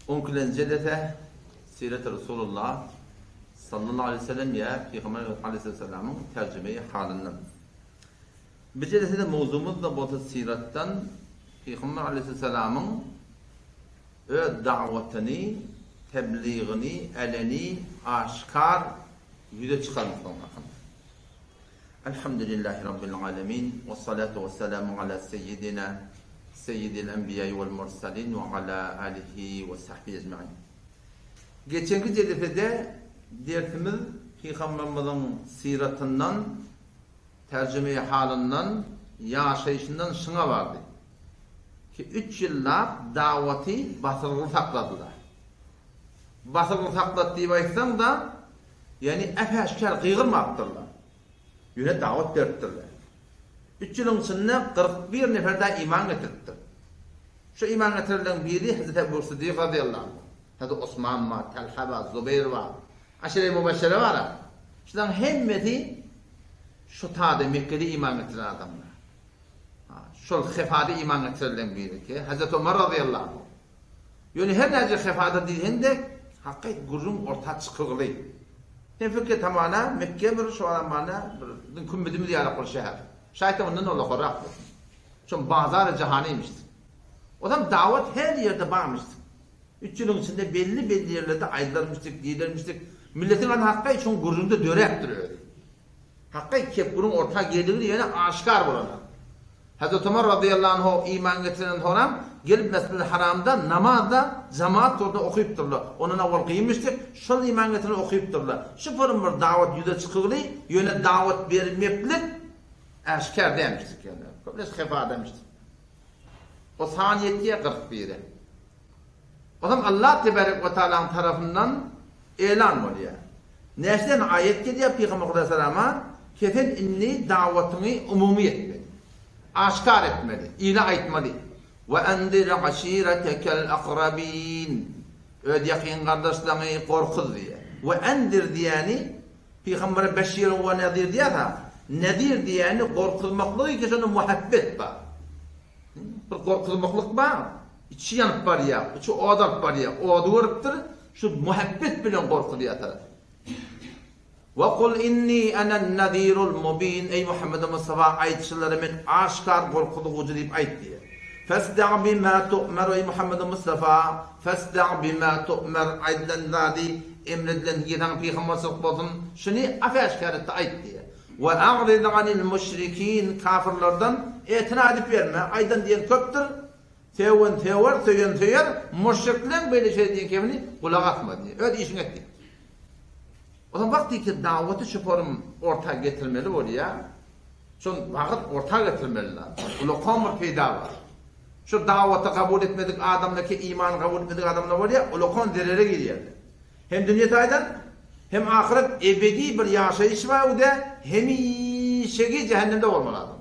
10. Siret-i Resulullah sallallahu aleyhi ve sellem ya Peygamber aleyhisselamın tercümeyi halinden. Bir celsede mevzumuz da bu sirattan Peygamber aleyhisselamın davetini, tebliğini, eleni, aşkar yüze çıkarmaktan bakın. Elhamdülillahi Rabbil alemin ve salatu ve selamu ala seyyidil enbiya vel mursalin ve ala alihi ve sahbihi ecmaîn. Geçenki cedifede dersimiz Peygamberimizin siratından, tercüme-i halinden, yaşayışından şuna vardı. Ki 3 yıllar daveti basırlı sakladılar. Basırlı sakladı diye baksan da yani efeşker kıygırmaktırlar. Yine davet verttirler. 3 yılın içinde 41 nefer daha iman getirdi. Şu iman getirilen biri Hazreti Ebu Sıddık radıyallahu anh. Hazreti Osman var, Talha var, Zübeyir var. Aşire-i Mübeşşere var. Şundan hemmeti şu tadı Mekke'de iman getiren adamlar. Şu xefada iman getirilen biri ki Hazreti Ömer radıyallahu anh. Yani her nece xefada değilinde hakikat gurrun orta çıkıgılı. Hem fikri tamamına Mekke bir şu alamana kümbedimiz yaraklı şehir. Şayet ondan ola koraktı. Çünkü bazar-ı cahaniymişti. O zaman davet her yerde bağmıştı. 3 yılın içinde belli yerlerde aydırmıştık, giydirmiştik. Milletin hakkı için gurrunda döre duruyor. Hakkı kep bunun orta geldiğini yani aşikar bulana. Hazreti Ömer radıyallahu anh iman getiren horam gelip Mescid-i Haram'da namazda cemaat orada okuyup durlar. Onun avval kıymıştık. Şol iman getiren okuyup durlar. Şu fırın bir davet yüze çıkıgılı yöne davet vermeklik aşikar demiştik yani. Böyle xefa demiştik. O saniyetiye 41'e. O zaman Allah Tebarek ve Teala'nın tarafından elan oluyor. Neşden ayet geliyor Peygamber Aleyhisselam'a kefen inni davetini umumi etmeli. Aşkar etmeli, ilan etmeli. Ve endir aşiretekel akrabin. Öyle yakın kardeşlerini korkuz diye. Ve endir diyeni Peygamber'e beşir ve nedir diye ha. Nedir diyeni korkulmaklığı ki şunu muhabbet var. Bir korkulmaklık var. İçi yanıp var ya, içi oğdap var ya, oğdu vuruptur, şu muhabbet bilen korkuluyor taraf. وَقُلْ اِنِّي اَنَا النَّذ۪يرُ الْمُب۪ينَ Ey Muhammed Mustafa ayetçilerimin aşkar korkuluğucu deyip ayet diye. فَاسْدَعْ بِمَا تُؤْمَرُ Ey Muhammed Mustafa فَاسْدَعْ بِمَا تُؤْمَرُ ayetinden zadi emredilen giden Peygamber sallallahu şunu aşkar etti ayet diye. وَاَعْرِضْ عَنِ الْمُشْرِك۪ينَ Kafirlerden etina edip verme. Aydan diyen köptür. Tever, müşriklerin böyle şey diyen kevini kulak atma diye. Öyle işin etti. O zaman vakti ki daveti şu form ortaya getirmeli oluyor. Şu vakit ortaya getirmeliler. Ulu komur peyda var. Şu daveti kabul etmedik adamdaki iman kabul etmedik adamlar var ya, ulu kon derere gidiyor. Hem dünya taydan hem ahiret ebedi bir yaşayış var o da hem şegi cehennemde olmalı adam.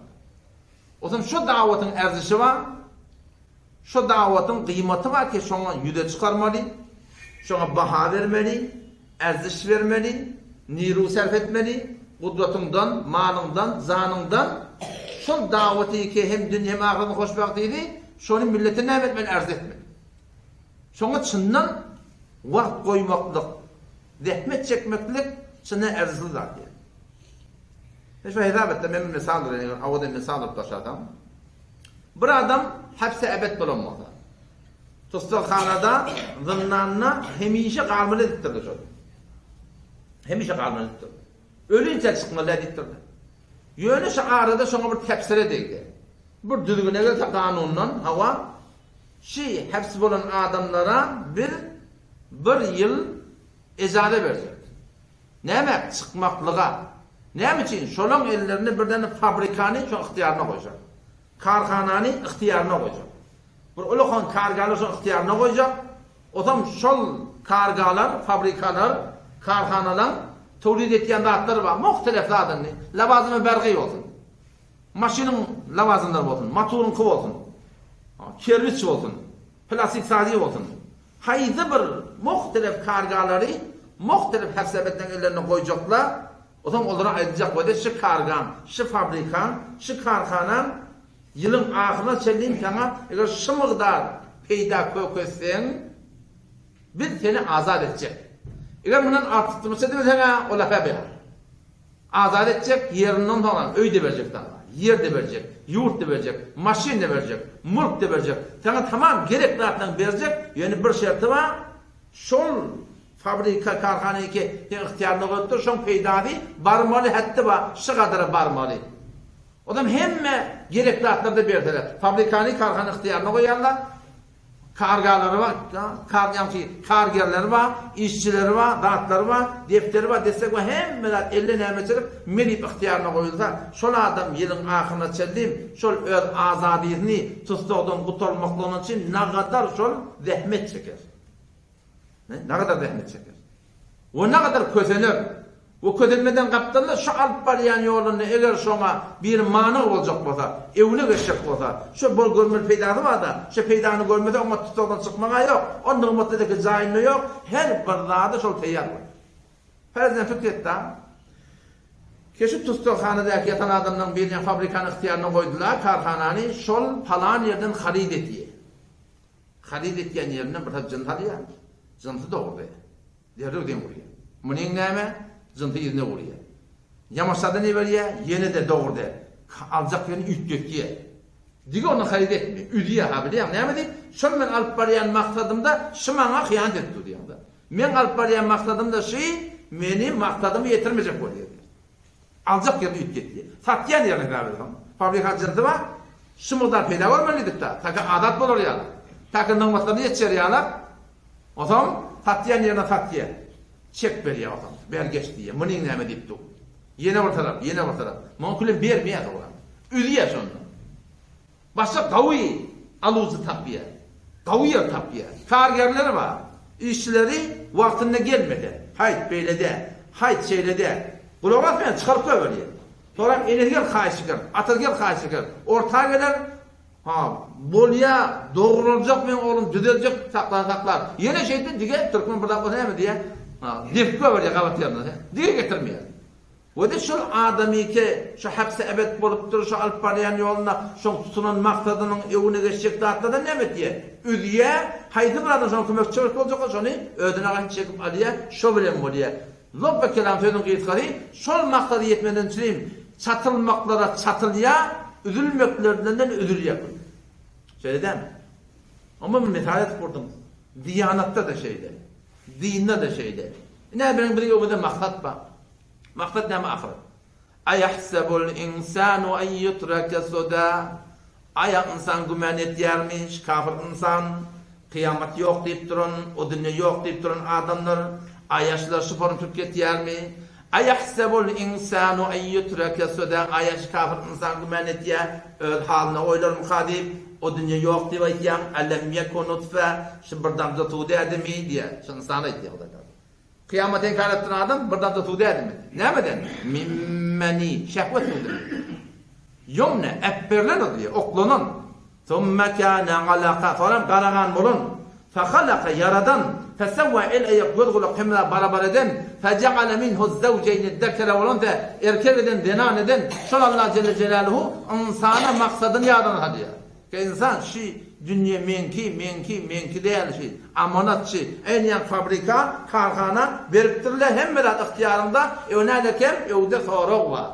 O zaman şu davetin erzişi var. Şu davetin kıymeti var ki şuna yüze çıkarmalı, şuna baha vermeli, erziş vermeli, niru serf etmeli, kudretimden, malından, zanından, şu daveti ki hem dünya hem ahiretin hoşbahtıydı, şunu milletine ne etmeli, erz etmeli. Şuna çından vakt koymaklık, zahmet çekmeklik, çına erzliler diye. Şu hidabette benim misaldır, yani avada misaldır taşıdan. Bir adam hapse ebed bulunmadı. Tustulxanada zınnanına hemişe kalmalı ettirdi şu. Hemişe kalmalı ettirdi. Ölünce çıkmalı ettirdi. Yönü şu arada şuna bir tepsire değdi. Bir düzgüne göre kanundan hava hapsi bulan adamlara bir yıl icade verecek. Ne demek çıkmaklığa? Ne için? Şolun ellerini birden fabrikanı şu ihtiyarına koyacak. Karhanani ihtiyarına koyacak. Bir ulukan kargalar şu ihtiyarına koyacak. O zaman şol kargalar, fabrikalar, karhanalar tevlid ettiğinde atları var. Muhtelif adını. Lavazımı bergi olsun. Maşinin lavazımları olsun. Motorun kıv olsun. Kerviç olsun. Plastik sadi olsun. Haydi bir muhtelif kargaları muhtelif hafsabetten ellerine koyacaklar. O zaman onlara ayıracak böyle şu kargan, şu fabrikan, şu karhanan yılın ahırına çeldiğin kana eğer şu mıqdar peyda kökesen Biz seni azat edecek. Eğer bundan artırtmışsa da sana o lafa verir. Azat edecek, yerinden falan öy de verecek sana. Yer de verecek, yurt da verecek, maşin de verecek, mülk de verecek. Sana tamam gerekli attan verecek. Yani bir şartı var. Şol fabrika karxanayı ki ihtiyarına koyuptur, şol peydadi barmalı hatta var, şu kadar barmalı. Adam hemme gerekli atları da verdiler. Fabrikanı karxanı ihtiyarına koyarlar. Kargaları var, kargerleri var, işçileri var, dağıtları var, defteri var, destek var. Hemmeler 50 nemeçilik milip ihtiyarına koyulsa, şol adam yılın ahırına çeldim, şol öz azadiyini tustuğundan kutolmaklığının için ne kadar şol zahmet çeker. Ne kadar zahmet çeker. O ne kadar közenir. O közenmeden kaptanlar şu alıp barayan yolunu eğer şuna bir mana olacak olsa, evine geçecek olsa, şu bol görmeli peydanı var da, şu peydanı görmede ama tutuğundan çıkmaya yok, onun nıgmattaki zayinli yok, her bir dağda şol teyyar var. Ferzden fikretti ha. Keşif tutuğhanedeki yatan adamdan birine fabrikanın ihtiyarına koydular, karhanani şol falan yerden harid etiye. Harid etiyen yerinden bir cıntı alıyor. Cıntı da orada. Diğer ödeyim buraya. Bunun neyme? Zıntı izine vuruyor. Yamaçlarda ne veriyor? Yine de doğurdu. Alacak yerini üttöküye. Dige onu harid etmiyor. Üdüye ha biliyor musun? Ne dedik? Şun men alıp barayan maksadımda şu bana hıyanet etti diyor. Men alıp barayan maksadımda şey benim maksadımı yetirmeyecek oluyor. Alacak yerini üttöküye. Satyan yerini verdi. Fabrika cıntı var. Şu mıldar peyda olmalıydık da. Takı adat bulur ya. Takı nıgmatlarını yetişer ya. O zaman satyan yerine satyan. Çek veriyor o zaman. Ver geç diye. Bunun neyme deyip dur. Yine bir taraf, yine bir taraf. Mümkün vermeye doğru. Üdüye sonra. Başka kavi aluzu tapıya. Kaviye tapıya. Kargerleri var. İşçileri vaktinde gelmedi. Hayt beylede. Hayt şeylede. Bulamazmayan çıkarıp veriyor. Sonra enerjiler kayı çıkar. Atırgel kayı çıkar. Ortaya gelir. Bolya doğrulacak mı oğlum? Düzelecek saklar. Yine şeyde dige Türkmen bırakma ne mi diye. Defke var ya kavat yanına. Dige getirmiyor. O da şu adamı ki şu hapse ebed bolup durur, şu alıp barayan yoluna, şu tutunan maksadının evine geçecek dağıtla da ne mi diye. Üdüye, haydi buradan şu kömekçi olacak o şunu, ödüne ağaç çekip alıyor, şu bilen bu diye. Lobbe kelam sözün kıyıtkari, şu maksadı yetmeden süreyim, çatılmaklara çatılıya, üzülmeklerinden üzül yapın. Şöyle değil mi? Ama bir mesalet kurdum. Diyanatta da şeyde. Dinde de şeyde. Ne benim bir yolda maksat var. Maksat ne mi ahiret? Ayahsebul insanu en yutrake suda. Aya insan gümen etiyermiş, kafir insan. Kıyamet yok deyip durun, o dünya yok deyip durun adamlar. Ayaşlar şu form Türkiye etiyermi? Ayahsebul insanu en yutrake suda. Ayaş kafir insan gümen etiyer. Öl haline oylar mukadip. O dünya yok diye etiyem. Elem yekun nutfe. Şimdi buradan da tuğdu edemi diye. Şimdi sana etiyor da. Kıyamet inkar ettiğin adam buradan da tuğdu edemi. Ne meden? Mimmeni. Şehvet tuğdu. Yomne. Epperlen o diye. Oklunun. Thumme kâne alâka. Sonra karagan bulun. Fekhalaka yaradan. Fesevve el ayak yudgulu kımla barabar eden. Fece'ale minhu zevceyni dekere olun da erkek eden, denan eden. Şol Allah Celle Celaluhu insana maksadını yadan hadiye. Ki insan şey dünya menki değil şey. Amanat şey. En yan fabrika, karhana veriptirle hem biraz ihtiyarında evnelekem evde soğuk var.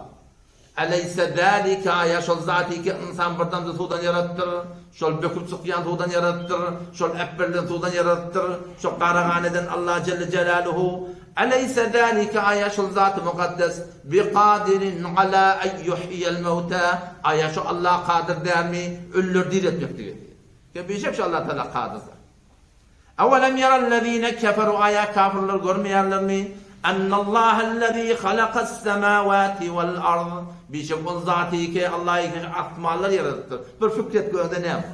Aleyse zâlike ya şol zati ki insan buradan da tuğdan yarattır. Şol böküp çıkyan tuğdan yarattır. Şol epperden tuğdan yarattır. Şol karahaneden Allah Celle Celaluhu. Aleyse zâlike ya şol zat-ı mukaddes biqadirin ala en yuhyiyel mevta. Aya şu Allah kadir der mi? Ölür diretmek diyor. Ki bir şey Allah Teala kadirdir. Evelem yerellezîne keferu aya kafirler görmeyenler mi? Ennallâhellezî halaqas semâvâti vel ard. Bir şey o zatî ki Allah'ı atmalar yarattı. Bir fikret göğde ne yapar?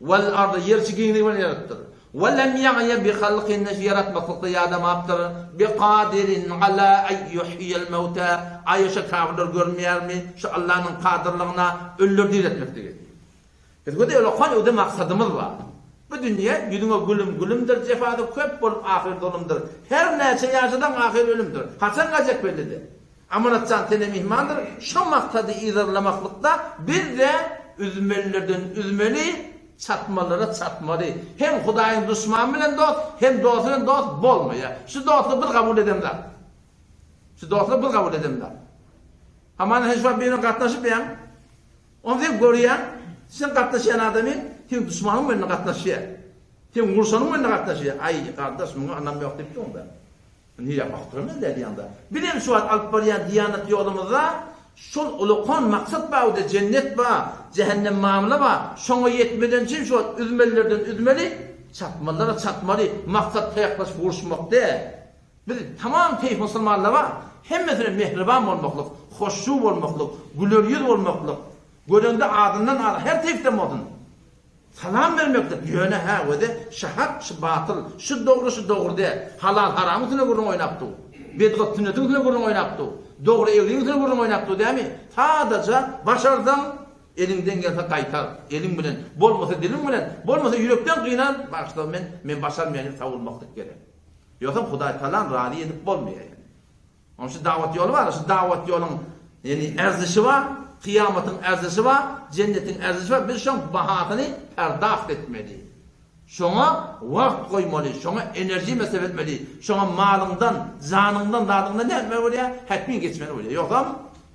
Vel ardı yer çiğini yarattı. Velem ya'ye bi halqin yaratmakta adam yaptır. Bi qadirin ala en yuhyiyel mevta. Ayşe kafirler görmeyer mi? Şu Allah'ın kadirliğine ölür diretmek diyor. Bu da öyle o da maksadımız var. Bu dünya yüzüne gülümdür, cefada köp bolup ahir dolumdur. Her neyse yaşadan ahir ölümdür. Hasan gacak bellidir. Amanatcan tene mihmandır. Şu maksadı izarlamaklıkta bir de üzmelilerden üzmeli çatmalara çatmalı. Hem Hudaýyň düşman bilen dost, hem dost bilen dost bolmaýar. Şu dostly bir kabul edemler. Şu dostly bir kabul edemler. Haman hiç var birine gatnaşyp ýa. Onu dep görýär. Sen gatnaşýan adamy, sen düşmanyň bilen gatnaşýar. Sen gursanyň bilen gatnaşýar. Ay kardeş, muňa anam ýok diýip onda. Niye baktırmaz dedi yanda. Bilen şu an alıp baryan diyanet yolumuzda şol ulukon maksat bağıda cennet ba, cehennem mamla ba, şoňa yetmeden için şu an üzmellerden üzmeli, çatmalara çatmalı, maksat tayaklaş vuruşmakta. Biz tamam teyf musulmanlar var, hemmesine mehriban olmaklık, hoşşu olmaklık, güler yüz olmaklık, görende adından ala, her teyften modun. Salam vermekdir. Yöne ha ve de şahat, şu batıl, şu doğru de. Halal haramı tüne gurun oynaptı. Bedgat tüne gurun oynaptı. Doğru evliğin tüne gurun oynaptı değil mi? Sadece başardan elinden gelse kaytar. Elim bilen, bolmasa dilim bilen, bolmasa yürekten kıyınan, başta men başarmayanı savunmaklık gerek. Yoksa Hudaý Taala razı edip bolmuyor yani. Onun şu davet yolu var, şu davet yolun yani erzişi var. Kıyametin erzisi var, cennetin erzisi var. Biz şoň bahatyny perdagt etmeli. Şoňa wagt koymaly, şoňa enerji mesref etmeli. Şoňa malyňdan, janyňdan, dadyňdan näme bolýar? Häkmin geçmeli bolýar. Ýokam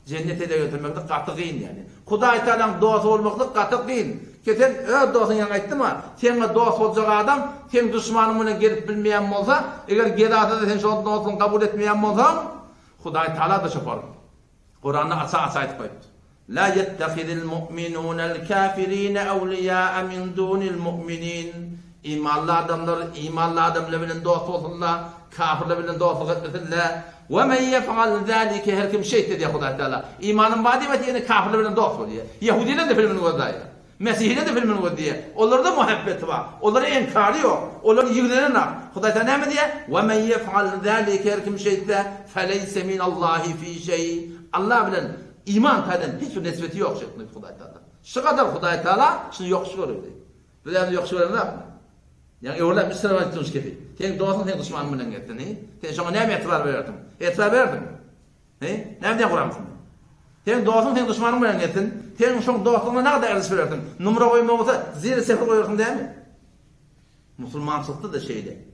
cennete de götürmekde gaty gyn yani. Hudaý Taalaň dostu bolmakda gaty gyn. Keten dostuň ýa aýtdyma, seňe dost boljak adam, sen düşmanyň bilen gelip bilmeýän bolsa, eger gerada sen şol dostuny kabul etmeýän bolsaň, Hudaý Taala da şopar. Kur'an'da asa aýtyp goýdy. La yettehidil mu'minunel kafirine awliya min dunil mu'minin. İmanlı adamlar bilen dost olsunlar, kafirler bilen dostluk etmesinler. Ve men yef'al zalike her kim şey dedi Hudaý Taala. İmanın badimeti yani kafirler bilen dost bolýar. Yahudiler de filmin goýdy. Mesihler de filmin goýdy. Onlarda muhabbet var. Onlara enkarı yok. Onların ýiglerine Hudaý Taala näme diýär? Ve men yef'al zalike her kim şey de feleyse min Allahi fi şey. Allah bilen İman tadan hiç bir nisbeti yok şeklinde Hudaý Taala. Şu kadar Hudaý Taala şunu yok görüyordu. Bilen yok görüyorlar mı? Yani öyle bir sıra var tutmuş gibi. Sen dostun sen düşmanın bilen gittin. Sen şuna ne etibar verdin? Etibar verdin. Ne? Nereden kuramsın? Sen dostun sen düşmanın bilen gittin. Sen şuna dostluğuna ne kadar erdiş verdin? Numara koyma olsa zira sefer koyuyorsun değil mi? Musulmançılıkta da şeyde.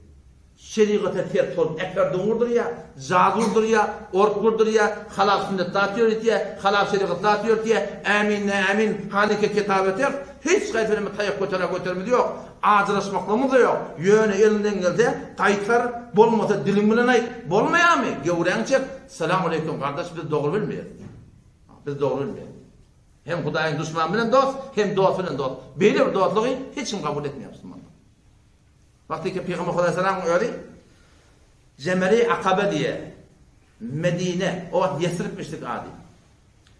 Şeriate ters olup ekerdurdur ya, jazurdur ya, orkurdur ya, halaf sünnet dağıtıyor diye, halaf şeriat dağıtıyor diye, amin halike kitabeter, hiç kayfirimi tayak götürmedi yok, acılaşmaklığımız da yok, yöne elinden geldi, kaytar, bolmasa dilim bilen ayt, bolmaya mı? Gevren çek, selamun aleyküm kardeş, biz doğru bilmeyiz. Biz doğru bilmeyiz. Hem Hudaýyň düşman bilen dost, hem dost bilen dost. Böyle bir dostluğu hiç kim kabul etmiyor Müslüman. Vakti ki Peygamber Hudaý salam öýdi. Cemeri Akabe diye Medine, o wagt Yesrib'mişdik adi.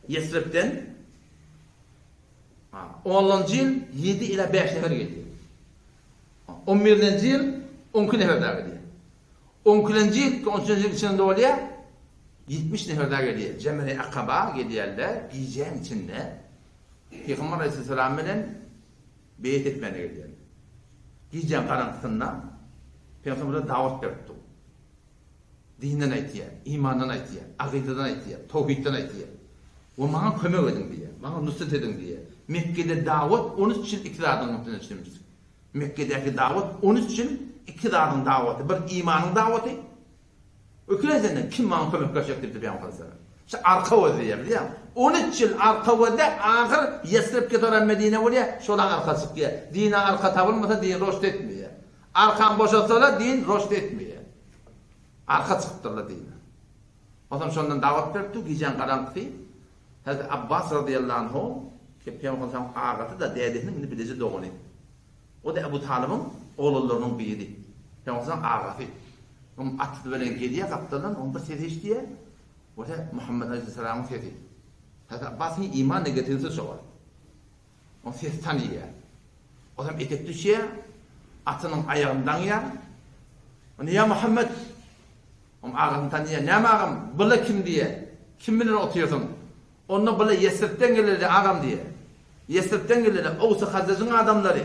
Yesrib'den 10-njy ýyl 7 ila 5 nefer geldi. 11-nji ýyl 12 nefer daha geldi. 12-nji ýyl 13-nji ýyl içinde bolýar 70 nefer daha geldi. Cemeri Akabe gelýärler, giýjen içinde Peygamber Aleyhisselam bilen beyt etmene gelýär. Giýjen karantyna Peygamber'e davet berdi. Dinden aýtýar, imandan aýtýar, aqidadan aýtýar, tawhiddan aýtýar. O maňa kömek edin diýär, maňa nusrat edin diýär. Mekke'de davet 13 ýyl iktidardyn mutlakyny işlemiş. Mekke'deki davet 13 ýyl iktidardyn davaty, bir imanyň davaty. Ökülezenden kim maňa kömek berjek diýip Peygamber sallallahu. Şu arka wezdiýär, bilýär. 13 ýyl arka wezde ahyr Yesrib'e toran Medine bolýar, şolan arka çykýar. Dine arka tabylmasa din roşt etmeýär. Arkan boşalsalar din roşt etmeýär. Arka çıkıptırlar dine. O zaman şondan davet berdi, giýjen garanty. Hazrat Abbas radıyallahu anhu ki Peygamber sallallahu ağatı da dädesinin bilesi doğunu. O da Ebu Talib'in oğullarının biri. Peygamber sallallahu ağatı. Onun atı bilen geliýär, kaptandan onu bir ses diye. O da Muhammed aleyhisselam'ın sesi. Hazrat Abbas'ın iman negatifisi şu var. O ses tanıýar. O zaman etek düşýär, atının ayağından yer. Onu ya Muhammed ağam tanıya, näme ağam? Bula kim diye? Kim bilen otuyorsun? Onunla bula Yesrib'den gelirdi ağam diye. Yesrib'den gelirdi. Ousu Hazrej'in adamları.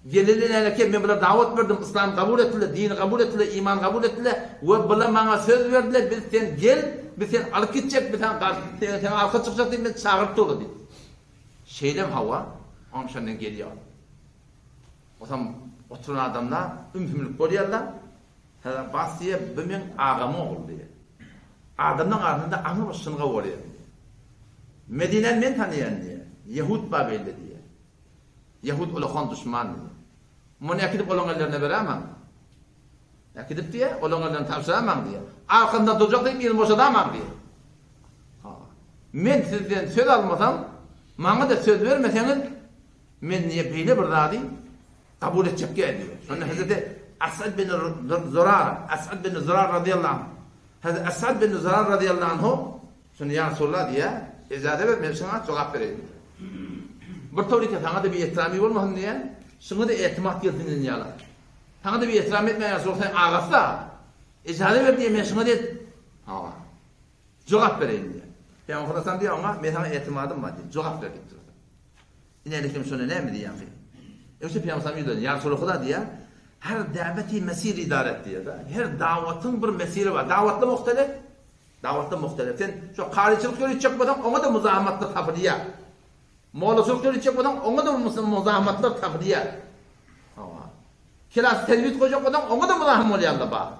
Gelirler ki ben bula davet verdim. İslam kabul ettiler, dini kabul ettiler, iman kabul ettiler. Ve bula bana söz verdiler. Biz sen gel, biz sen alıp gidecek, biz sen arka çıkacak diye ben çağırttı ola diye. Şeylem hava, onun şundan geliyor. O zaman oturan adamlar ümümlük koyarlar. Hadi basiye benim ağamı oldu diye. Adamın ardında anı başına oluyor. Medine'nin men tanıyan diye. Yahud Babel'de diye. Yahud olağan düşman diye. Bunu yakidip olanlarına veremem. Yakidip diye olanlarına tavsiyemem diye. Arkanda duracak deyip ilmi boşadamam diye. Men sizden söz almasam, bana da söz vermeseniz, men niye böyle bir radi kabul edecek diyor. Sonra Hazreti Asad bin Zurar radıyallahu anh. Hazreti Asad bin Zurar radıyallahu anh sonra ya Resulullah diye icazet ver, ben sana cevap vereyim. Bir tavrik sana da bir ihtirami olmasın diye, sana da etimat gelsin diye. Sana da bir ihtiram etmeyen Resulullah sen ağası da icazet ver diye ben sana da cevap vereyim diye. Ben okudasam diye ona ben sana etimadım var diye cevap verdik diyor. İnelekim sonra ne mi diye yani? Yoksa Peygamber diyor ya Resulullah diye her daveti mesir idare et diye. Her davetin bir mesiri var. Davetli muhtelif. Davetli muhtelif. Sen şu karicilik yürüyecek badan ona da muzahamatlı tabriye. Moğolculuk yürüyecek badan ona da muzahamatlı tabriye. Kilas tecvid koyacak badan ona da muzaham oluyor Allah.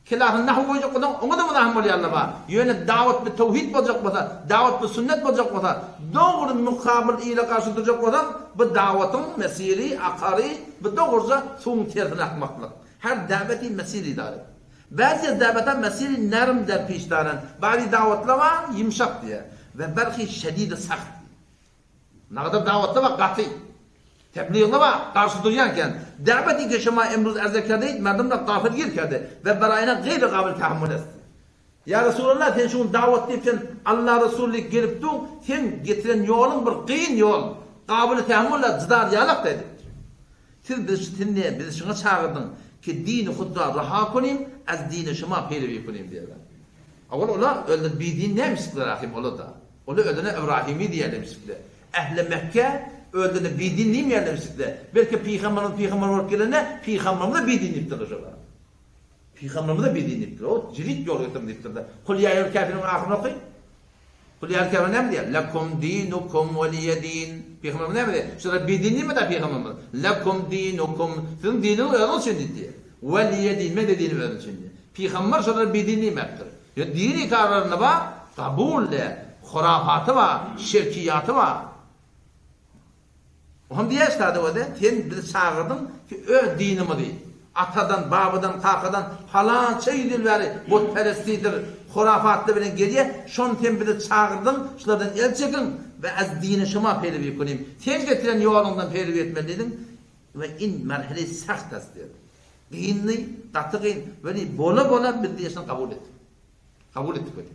Kilasın nahu koyacak badan ona da muzaham oluyor Allah. Yani davet bir tevhid olacak basa, davet bir sünnet olacak basa, doğru mukabil ile karşı duracak badan bu davetin mesiri, akari, bu doğruca son terden akmaklık. Her daveti mesiri idare. Bazı davetten mesiri nerm der piştaran, bazı davetler var yumuşak diye ve belki şedid sert. Ne kadar davetler var katı. Tebliğle var karşı duruyorken daveti geçema emruz erzekerde merdimle kafir girkedi ve berayına gayri kabil tahammül etti. Ya Resulullah sen şu davet deyip Allah Resulü gelip dur sen getiren yolun bir kıyın yol kabil tahammülle cidar yalak dedi. Siz bizi şuna çağırdın ki dini hudda raha konayım az dini şuma peyrevi konayım diyorlar. Ama ola öyle bir din neymişler rahim ola da. Ola öyle İbrahimi diyemişler. Ehl-i Mekke öldüğünde bir dinleyim yerlemiştikler. Belki peygamber olup gelene peygamberimiz de bir dinleyiptir acaba. Peygamberimiz de bir dinleyiptir. O cirit yol götürmeyiptir de. Kul ya eyyuhel kafirun ahirine okuyun. Kul ya eyyuhel kafirun ne mi diyor? Lekum dinukum veliye din. Peygamberimiz ne mi diyor? Şurada bir dinleyim mi de peygamberimiz? Lekum dinukum. Sizin dinini öğren şimdi diyor. Veliye din mi dediğini öğren şimdi. Peygamber şurada bir dinleyemektir. Ya dini kararına var, kabulle, hurafatı var, şirkiyatı var. Hem diye işte o da sen bizi çağırdın ki öz dinimi değil. Atadan, babadan, kakadan falan şeydir veri butperestidir, hurafatlı bilen geriye şon sen bizi çağırdın, şunlardan el çekin ve az dini şuma peyrevi konayım. Sen getiren yolundan peyrevi etmeliydin ve in merhale sert asdır. Dinli, katıgın ve bola bir diyesin kabul et. Kabul ettik öyle.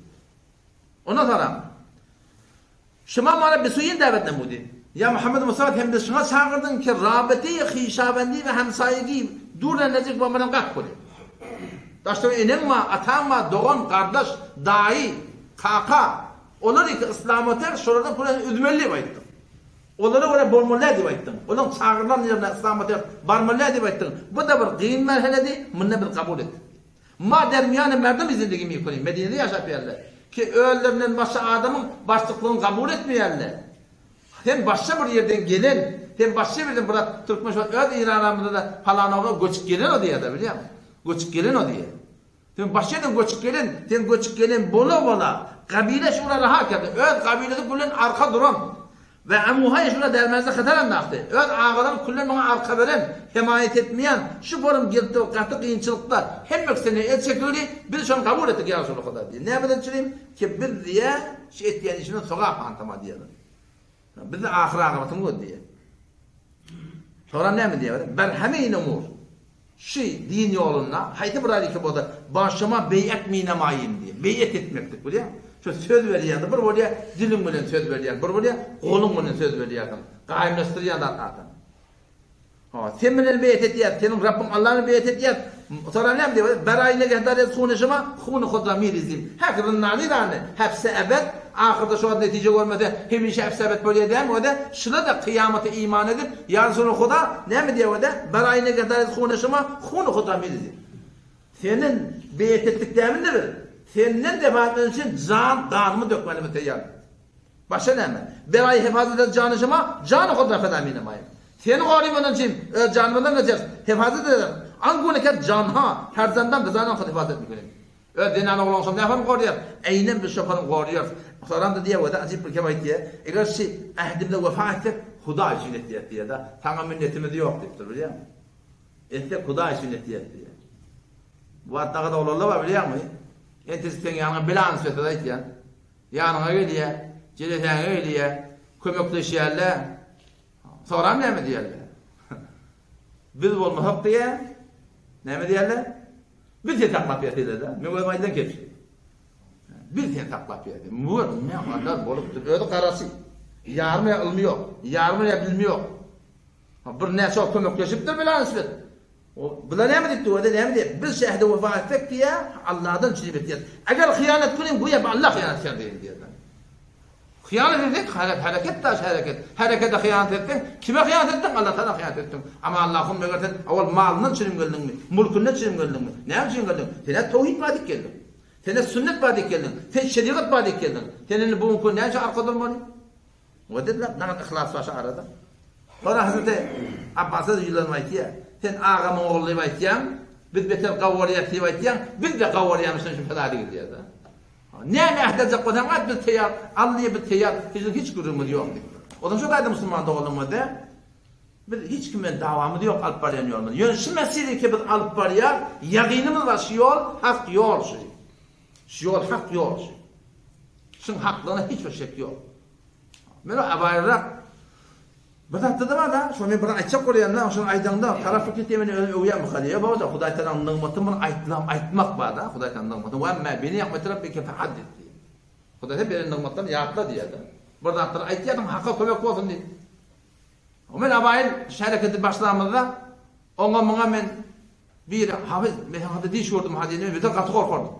Ondan sonra şuma bana bir suyun davetle mudi. Ya Muhammed Mustafa hem de şuna çağırdın ki rabeti, hişabendi ve hemsayeyi durenecek babamdan kalk koydu. Taştım enem var, atam var, doğan, kardeş, dahi, kaka. Onları ki İslam'ı şurada Kur'an üzmelli bayıttım. Onları oraya bormulla diye bayıttım. Onun çağrılan yerine İslam'ı barmulla diye bayıttım. Bu da bir kıyın merheledi, bununla bir kabul etti. Ma dermiyane merdim izindeki yapayım. Medine'de yaşap yerler. Ki öğlerinden başka adamın başlıklığını kabul etmeyenler. Sen başka bir yerden gelen, sen başka bir yerden burada Türkmen şu an öyle İran'ımızda da falan oğlu göçük gelen o diye de biliyor musun? Göçük gelen o diye. Sen başka yerden göçük gelen bola kabile şurada rahat geldi. Öyle kabilede kullen arka duran ve amuhay şurada dermezde kataran naktı. Öyle ağalar kullen bana arka veren, himayet etmeyen, şu forum girdi o katı kıyınçılıklar hem yok seni el çekiyordu, biz şu an kabul ettik ya Resulullah kadar diye. Ne yapalım çüreyim? Ki bir diye şey ettiğin işini sokağa pantama diyelim. Biz de ahir akıbatım o diye. Sonra ne mi diye? Ben hemen umur. Din yoluna, haydi buraya ki burada başıma beyet minemayim diye. Beyet etmektik biliyor musun? Şu söz veriyordu. Bir buraya dilim bilen söz veriyordu. Bir buraya kolum bilen söz veriyordu. Kaimleştiriyordu adam. Sen bilen beyet ediyor. Senin Rabbim Allah'ını beyet ediyor. Sonra ne mi diyor? Berayine gehdaret sunuşuma, hunu kudra mirizim. Hakırın nani dani. Hepsi ebed. Ahirde şu an netice görmedi. Hemişe hepsi ebed böyle değil mi? O da şuna da kıyamete iman edip yarısını kuda ne mi diyor o da? Berayine gehdaret sunuşuma, hunu kudra mirizim. Senin beyet ettiklerin nedir? Senin defaatın için kanımı dökmenimi teyyar. Başka ne mi? Berayı hefazet et canışıma, canı kudra fedaminime. Seni garibanın cim, canımdan geçer. Hifazet eder. Angune ket canha, her zandan kızanın hifazet etmek. Dinan oğlan ne yapar koruyor? Aynen bir şoförün koruyor. Soran da diye vada acip bir kebay diye. Eğer şey ahdimde vefa ettik, Huda için etiyet diye da. Sana minnetimiz yok deyiptir biliyor musun? Ettik Huda için etiyet diye. Bu hatta da olanlar var biliyor musun? Entisten yanına bilans vetet diye. Yanına geliyor, cileten geliyor, kömekleşiyorlar. Soran ne mi diyorlar? Biz olmasak diye, ne mi diyorlar? Bir tane taklap yatıydı da, müvemaydan geçti. Bir tane taklap yatıydı. Müver, ne kadar bolup öyle karası. Yarmaya ilmiyor, yarmaya bilmiyor. Bir ne çok kömekleşiptir bile ansızdır. Bula ne mi dikti, o da ne mi dikti? Bir şehde vefa ettik diye, Allah'dan çizip ettiler. Eğer hıyanet kılayım, bu ya Allah hıyanet kerdeyim diye. Hıyanet ettik, hareket taş hareket. Harekete hıyanet ettin. Kime hıyanet ettin? Allah'tan hıyanet ettin. Ama Allah'ın meğerten avval malının çirim geldin mi? Mulkünün çirim geldin mi? Ne için geldin? Sene tevhid vadik geldin. Sene sünnet vadik geldin. Sen şeriat vadik geldin. Senin bu mümkün ne için arkada olmalı? O dediler, ne kadar ihlas var arada. Sonra Hazreti Abbas'a da yıllanmaydı ya. Sen ağamın oğlu vaytiyan, biz beter kavariyatı vaytiyan, biz de kavariyamışsın şu feladı gidiyor da. Ne mehdedecek kodamat bir teyar, Allah'ya bir teyar, hiç gururumuz yok. O da şu kadar Müslüman da olmadı. Biz hiç kimin davamı yok alıp barayanıyor. Yani şu meseleyi ki biz alıp barayar, yakinimiz var şu yol, hak yol şu. Şu yol hak yol şu. Şunun haklığına hiçbir şey yok. Ben o abayrak, bir hatta da var da, şu men bir aytsak koruyanlar, şu aydanda tarafı kitemini öýän mukaliye bolsa Hudaý Taala nygmatyny bunu aytmak bar da, Hudaý Taala nygmatyny we ma beni ýakmaty Rabbike fahaddit. Hudaý beni nygmatdan ýatla diýdi. Bir hatta aýtýadyň hakka kömek bolsun diýdi. O men abaýyl şereketi başlamazda oňa muňa men bir hafiz men hada diş gördüm hadini bir de gaty gorkardym.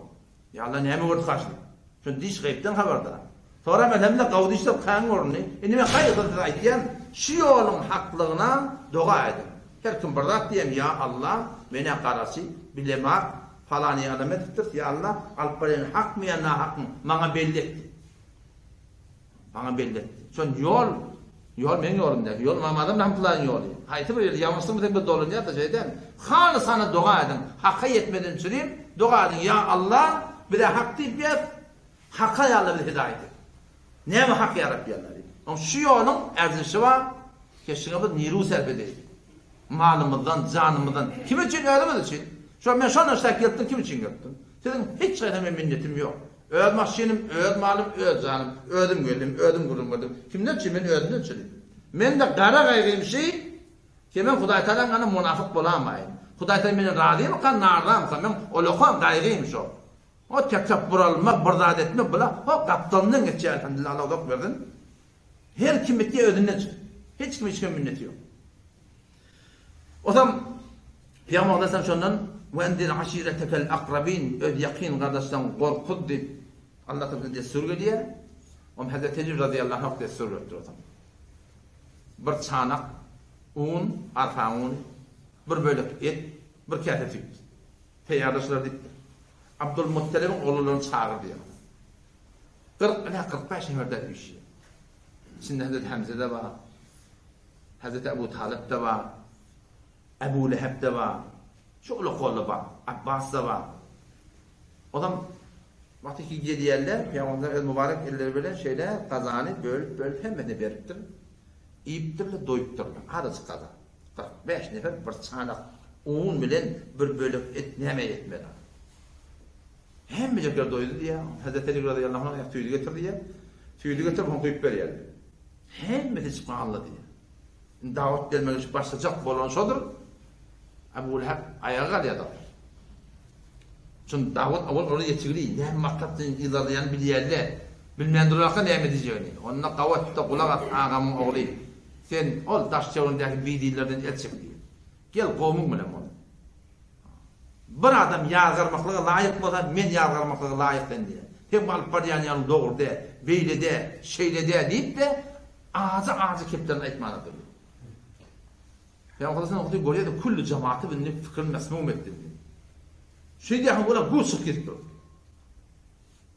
Ya Allah näme gördü kaçdy. Şu diş gaýpdan habardar. Sonra men hemle gawdy işlep kaň gorny. Indi men gaýdyr aýtýan şu yolun haklığına dua edin. Her kim bardak diyem ya Allah beni karası bilemak falani alamet ettir ya Allah alparin hak mı ya na hak mı bana belli etti. Bana belli etti. Son yol men yolumda. Yol mamadım namtılan yolu. Hayti bir yamasın mı tek bir dolunca da şeyden. Halı sana dua edin. Hakka yetmeden süreyim. Dua edin ya Allah bir de hak deyip yap. Hakka ya Allah bir hidayet et. Ne mi hak ya Rabbi Allah? Ama şu yolun erzişi var, keşke bir niru serp edeyim. Malımızdan, canımızdan. Kim için öldümüz için? Şu an ben şu an aşağı gittim, kim için gittim? Dedim, hiç şeyden minnetim yok. Öd maşinim, öd malım, öd canım, ödüm gölüm, ödüm gurulmadım. Kimden için ben ödümden için? Ben de kara gayrıyım şey, ki ben Hudaý Taala'nın münafık bolamayım. Hudaý Taala beni razı mı kan, narda mı kan? Ben olokan gayrıyım şu. O tekebbür almak, bırdat etmek bula, o kaptanlığın geçeceği elhamdülillah Allah'a verdin. Her kim ettiği ödünden çık. Hiç kim minneti yok. O zaman Peygamber Aleyhisselam şundan وَاَنْدِرْ عَشِيرَتَكَ الْاَقْرَبِينَ öd yakin kardeşten korkud deyip Allah Teala destur ediyor. O Hazreti Ali radıyallahu anh destur etti o zaman. Bir çanak un, arpa un, bir bölük et, bir kase süt. Peygamberler deyip Abdülmuttalib'in oğullarını çağırdı diyor. 40 ila 45 şehirde düşüyor. Şimdi Hazreti Hamza'da var, Hazreti Ebu Talib'de var, Ebu Leheb'de var, çoğulu kolu var, Abbas'da var. O zaman vakti ki gidiyerler, Peygamber el mübarek elleri böyle şeyle kazanı bölüp hemen beriptir. İyiptirle doyuptirle, arası kazan. 45 nefer bir çanak un bilen bir bölük et neme yetmedi. Hem bilecekler doydu diye, Hazreti Ali radıyallahu anh tüylü getirdi diye, tüylü getirip onu koyup veriyordu. Hem de çıkma Allah diye. Davet gelmek başlayacak olan şudur. Ebu Leheb ayağa kalıyordu. Çünkü davet avval oraya yetişiriyor. Ne maktaptan ilerleyen biliyerler. Bilmeyen dururken ne edeceğini. Onunla kavvet'te kulak at ağamın oğlu. Sen ol taş çevrindeki bildiğlerden et çık diye. Gel kovmun bile onu. Bir adam yargırmaklığa layık olsa men yargırmaklığa layık den diye. Hem alıp barayan yanı doğru de, beyle de, şeyle de deyip de ağzı keplerini etmana duruyor. Peygamber Aleyhisselam okuduğu görüyor da kullu cemaati benim fikrini mesmum etti. Şey diye hanımlar bu sık gitti.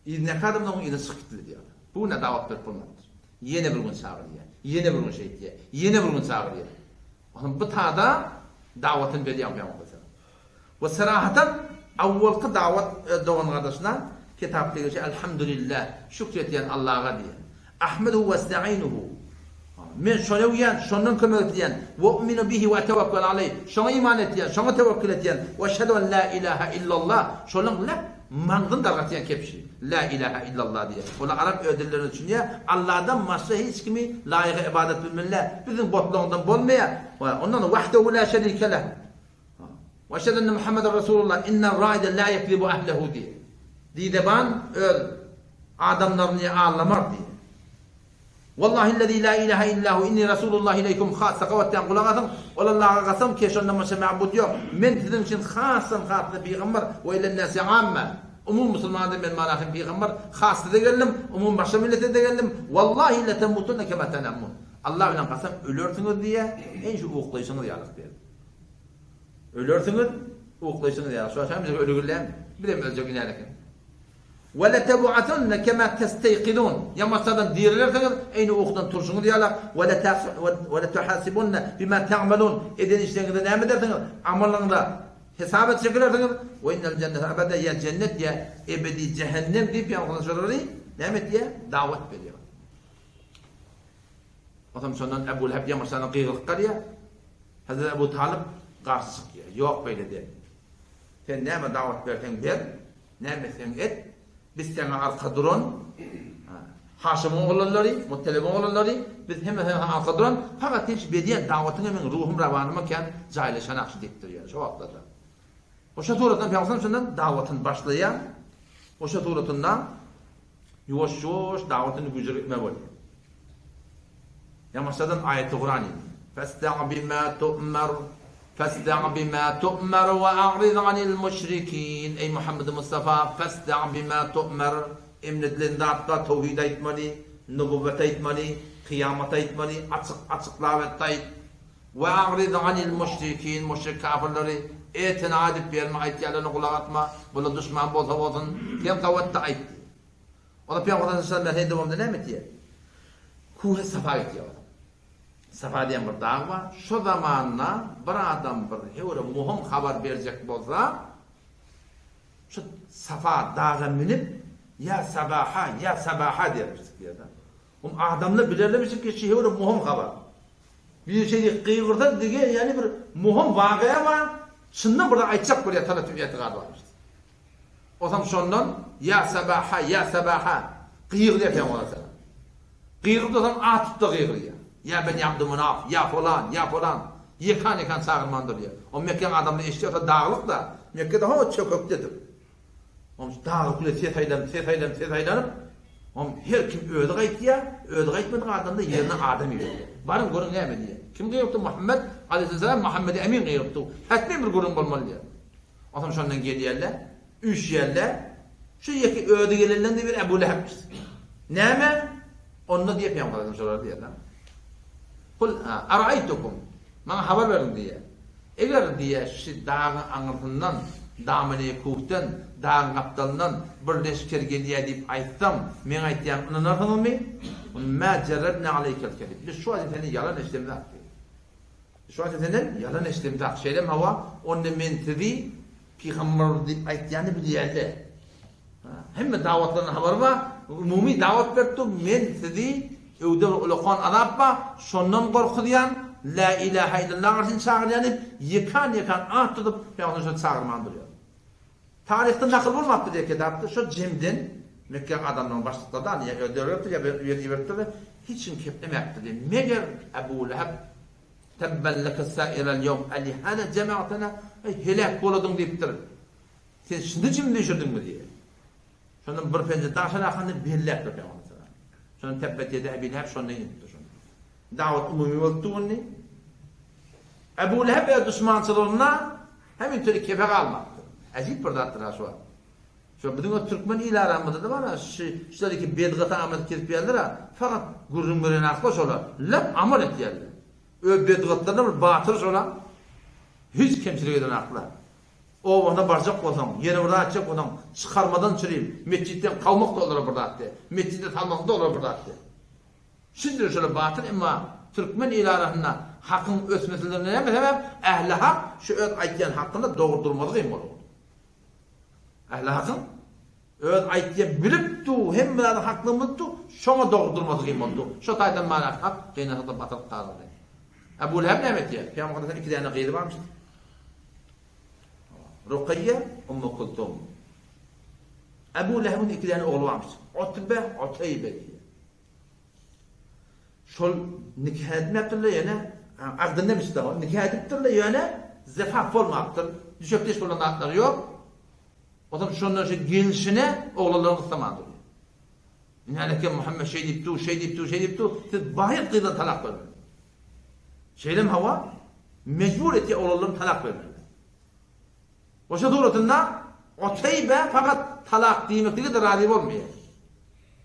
Ne kadar da onu yine sık gitti diyor. Bu ne davet bir pulmaktır. Yine bir gün çağırıyor. Yine bir gün şey diye. Yine bir gün çağırıyor. Bu tada davatın bediyan Peygamber. Ve sarahaten avvalki davat doğan kardeşler kitapta geçiyor elhamdülillah şükrediyen Allah'a diye. Ahmedu ve estainuhu. Men şöyle uyan, şondan kömek ediyen, ve umminu bihi ve tevekkül aleyh. Şona iman ediyen, şona tevekkül ediyen, ve şehadu en la ilahe illallah. Şondan la mangdın dargatiyen kepşi. La ilahe illallah diye. Ona Arap ödüllerini için ya Allah'dan başka hiç kimi layık ibadet bilmeliler. Bizim botluğundan bolmaya. Ondan vahdehu la şerike leh. Ve şehadu enne Muhammeden Resulullah innen raide la yekzibu ahlehu diye. Dideban öl adamlarını ağlamar diye. Vallahi lezî la ilahe illahu inni Resulullah ileykum khassa kavvetten kulağatım. Allah'a kasam ki şondan başka ma'bud yok. Men sizin için khassan khaslı peygamber ve ilen nasi amme. Umum Müslümanlar ben manahim peygamber khaslı da geldim. Umum başka millete de geldim. Vallahi la temutunna kema tenamun. Allah bilen kasam ölürsünüz diye en şu uğuklayışınız yarık diye. Ölürsünüz uğuklayışınız yarık. Şu an bize ölügürleyen bir de ölecek inerken. وَلَتَبُعَثُنَّ كَمَا تَسْتَيْقِنُونَ يَمَسَّدًا دِيرِلَرْتَنِz اَيْنِ uğuktan turşunu diyorlar وَلَتُحَاسِبُنَّ بِمَا تَعْمَلُونَ eden işlerinde ne edersiniz? Amallarında hesap edeceksiniz. وَاِنَّ الْجَنَّةَ ebede ya cennet ya ebedi cehennem deyip yanılışları ne diye davet veriyor. O zaman sonra Ebu Leheb yamasana kıyılık karıya Hazreti Ebu Talib karşı çıkıyor. Yok böyle değil. Sen ne mi davet versen ver, ne mi sen et. Biz sana arka duran, Haşim'in oğulları, Muttalib'in oğulları, biz hemen arka duran, fakat hiç bediyen davetin hemen ruhum ravanıma ken cahilişen akşı dektiriyor. Şu atladı. O şaturatından Peygamber'den davetin başlayan, o şaturatından yuvaş yuvaş davetin gücür etme var. Yamaçlardan ayet-i Kur'an idi. فَاسْتَعْ بِمَا تُؤْمَرُ فاستع بما تؤمر وأعرض عن المشركين. Ey Muhammed Mustafa فاستع بما تؤمر emredilen hatta tevhid etmeli, nübüvvet etmeli, kıyamet etmeli, açıklar et. Ve a'rid anil müşrikin, müşrik kafirleri etina edip verme, ayetlerine kulak atma, bunu düşman bolsa olsun, kim kavvette etti. O da Peygamber Aleyhisselam ben devamlı ne mi diye? Kuhe safa ediyor. Safa diyen bir dağ var. Şu zamanla bir adam bir muhim haber verecek bolsa şu Safa dağa minip ya sabaha dermiştik bir adam. Adamla belirlemiştik ki şey muhim haber. Bir şey kıyırda diye yani bir muhim vakıya var. Şundan burada aytacak buraya tanıtım etiqadı varmıştı. O zaman şundan ya sabaha kıyır diye Peygamber Aleyhisselam. Kıyırda o zaman atıp da kıyırıyor. Ya Beni Abdümunaf, ya falan. Yıkan sağırmandır ya. O Mekke'nin adamını eşliyorsa dağlık da Mekke'de o çököktedir. O dağlık ile ses aylanıp her kim ödü gayt ya, ödü gaytmediği adamda yerine adam yiyor. Barın görün ne mi diye. Kim gıyırıptı? Muhammed Aleyhisselam, Muhammed Emin gıyırıptı. Hatmi bir görün olmalı diye. O zaman şundan geliyorlar, 3 yerler, şu yeki ödü gelirlen de bir Ebu Leheb'miş. Ne mi? Onu diye Peygamber'den sorar diyorlar. Kul araytukum bana haber verin diye. Eğer diye şu dağın anlatından, dağmını kuhtan, dağın kaptalından birleşker geliye deyip aytsam, men aytayım inanırsınız mı? Ma cerrebne aleykel kelib. Biz şu an seni yalan işlemde akıyor. Şu an seni yalan işlemde akıyor. Şeylem hava, onu men sizi Peygamber deyip aytayını biliyorlar. Hem davetlerine haber var, umumi davet verdim, men sizi Evde ulukan Arap'a şondan korkuyan la ilahe illallah arasını çağırıyanıp yıkan atıp Peygamber'e çağırmandırıyor. Tarihte nakıl bulmaktır diye kitapta şu cemden Mekke adamların başlıklardan ya ödürüyordu ya verdi hiç kim keplemektir diye. Meğer Ebu Leheb tebben leke sairel yevm ali hana cemaatına helak oldun deyiptir. Sen şimdi cim düşürdün mü diye. Şundan bir pence taşan akını bellektir Peygamber. Şunun tebbet yedi Ebu Leheb şundan yediptir. Davet umumi olduğunu Ebu Leheb ve düşmançılığına hemen türlü kefek almaktır. Acayip bir dattır ha şu an. Şu bizim o Türkmen ile aramızda da var ha, şuradaki bedgata amet kesip yerler fakat gurrun gören akla şola, lep amal et yerler. Öyle bedgatlarına bir batır şola, hiç kemçilik eden akla. O ona barcak olsam, yeni burada açacak olsam, çıkarmadan çüreyim, mescitten kalmak da olur burada attı, mescitte kalmak da olur burada attı. Şimdi şöyle batır ama Türkmen ilarasına hakkın ösmesilerine ne sebep? Ehli hak şu öz aytyan hakkını doğurdurmadı kıyım olur. Ehli hakkın öz aytyan biliptu, hem bilen hakkını biliptu, şona doğurdurmadı kıyım oldu. Şu taydan manat hak, cennetle batılıp tarladı. Ebu Leheb ne emetiye? Peygamber'den 2 tane gıyri varmış. Rukiye, Ummu Kultum. Ebu Leheb'in 2 tane oğlu varmış. Utbe, Uteybe diye. Şol nikah etmektirle yani, ardın demişti o, nikah ediptirle yani, zefaf olmaktır. Düşökteş olan atları yok. O zaman şunların gelişine oğullarını kıstamadır. Yani ki Muhammed şey deyiptu, siz bahir kıyıdan talak vermedi. Şeylem hava, mecbur eti oğullarını talak vermedi. O şey doğrultusunda, Uteybe fakat talak demektiği de razı olmuyor.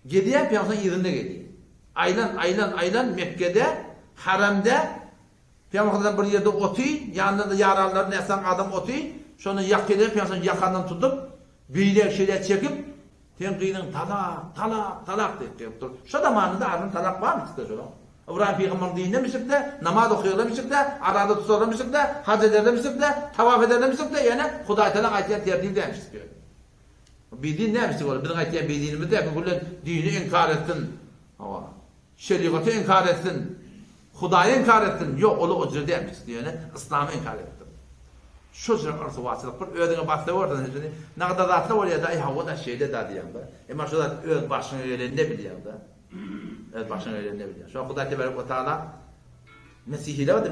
Gediye Peygamber'in izinde gediyor. Aylan Mekke'de, haramda Peygamber'den bir yerde otuy, yanında da yaralıların esen adam otuy, şunu yak edip Peygamber'in yakandan tutup, büyüler şeyler çekip, tenkinin talak deyip dur. Şu zamanında adın talak var mı işte şuna? İbrahim Peygamber dinlemişik de, namaz okuyorlamışık da, arada tutarlamışık da, hac ederlemişik de, tavaf ederlemişik de, yani Huday Teala ayetiyen tertip demiştik diyor. Bildiğin ne demiştik oğlum? Bizim ayetiyen bildiğimiz de, bu dini inkar ettin. Şeriatı inkar etsin, Hudayı inkar etsin, yok onu o cür demiştik diyor, yani İslam'ı inkar ettin. Şu cür arası vasılık var, ödüne bastı oradan, ne kadar rahatlı oluyor da, o da şeyde da diyen da, ama şu da öz başını öyle ne biliyor da. Evet, başına öyle ne biliyor. Şu an Huday Teala Mesihide vardı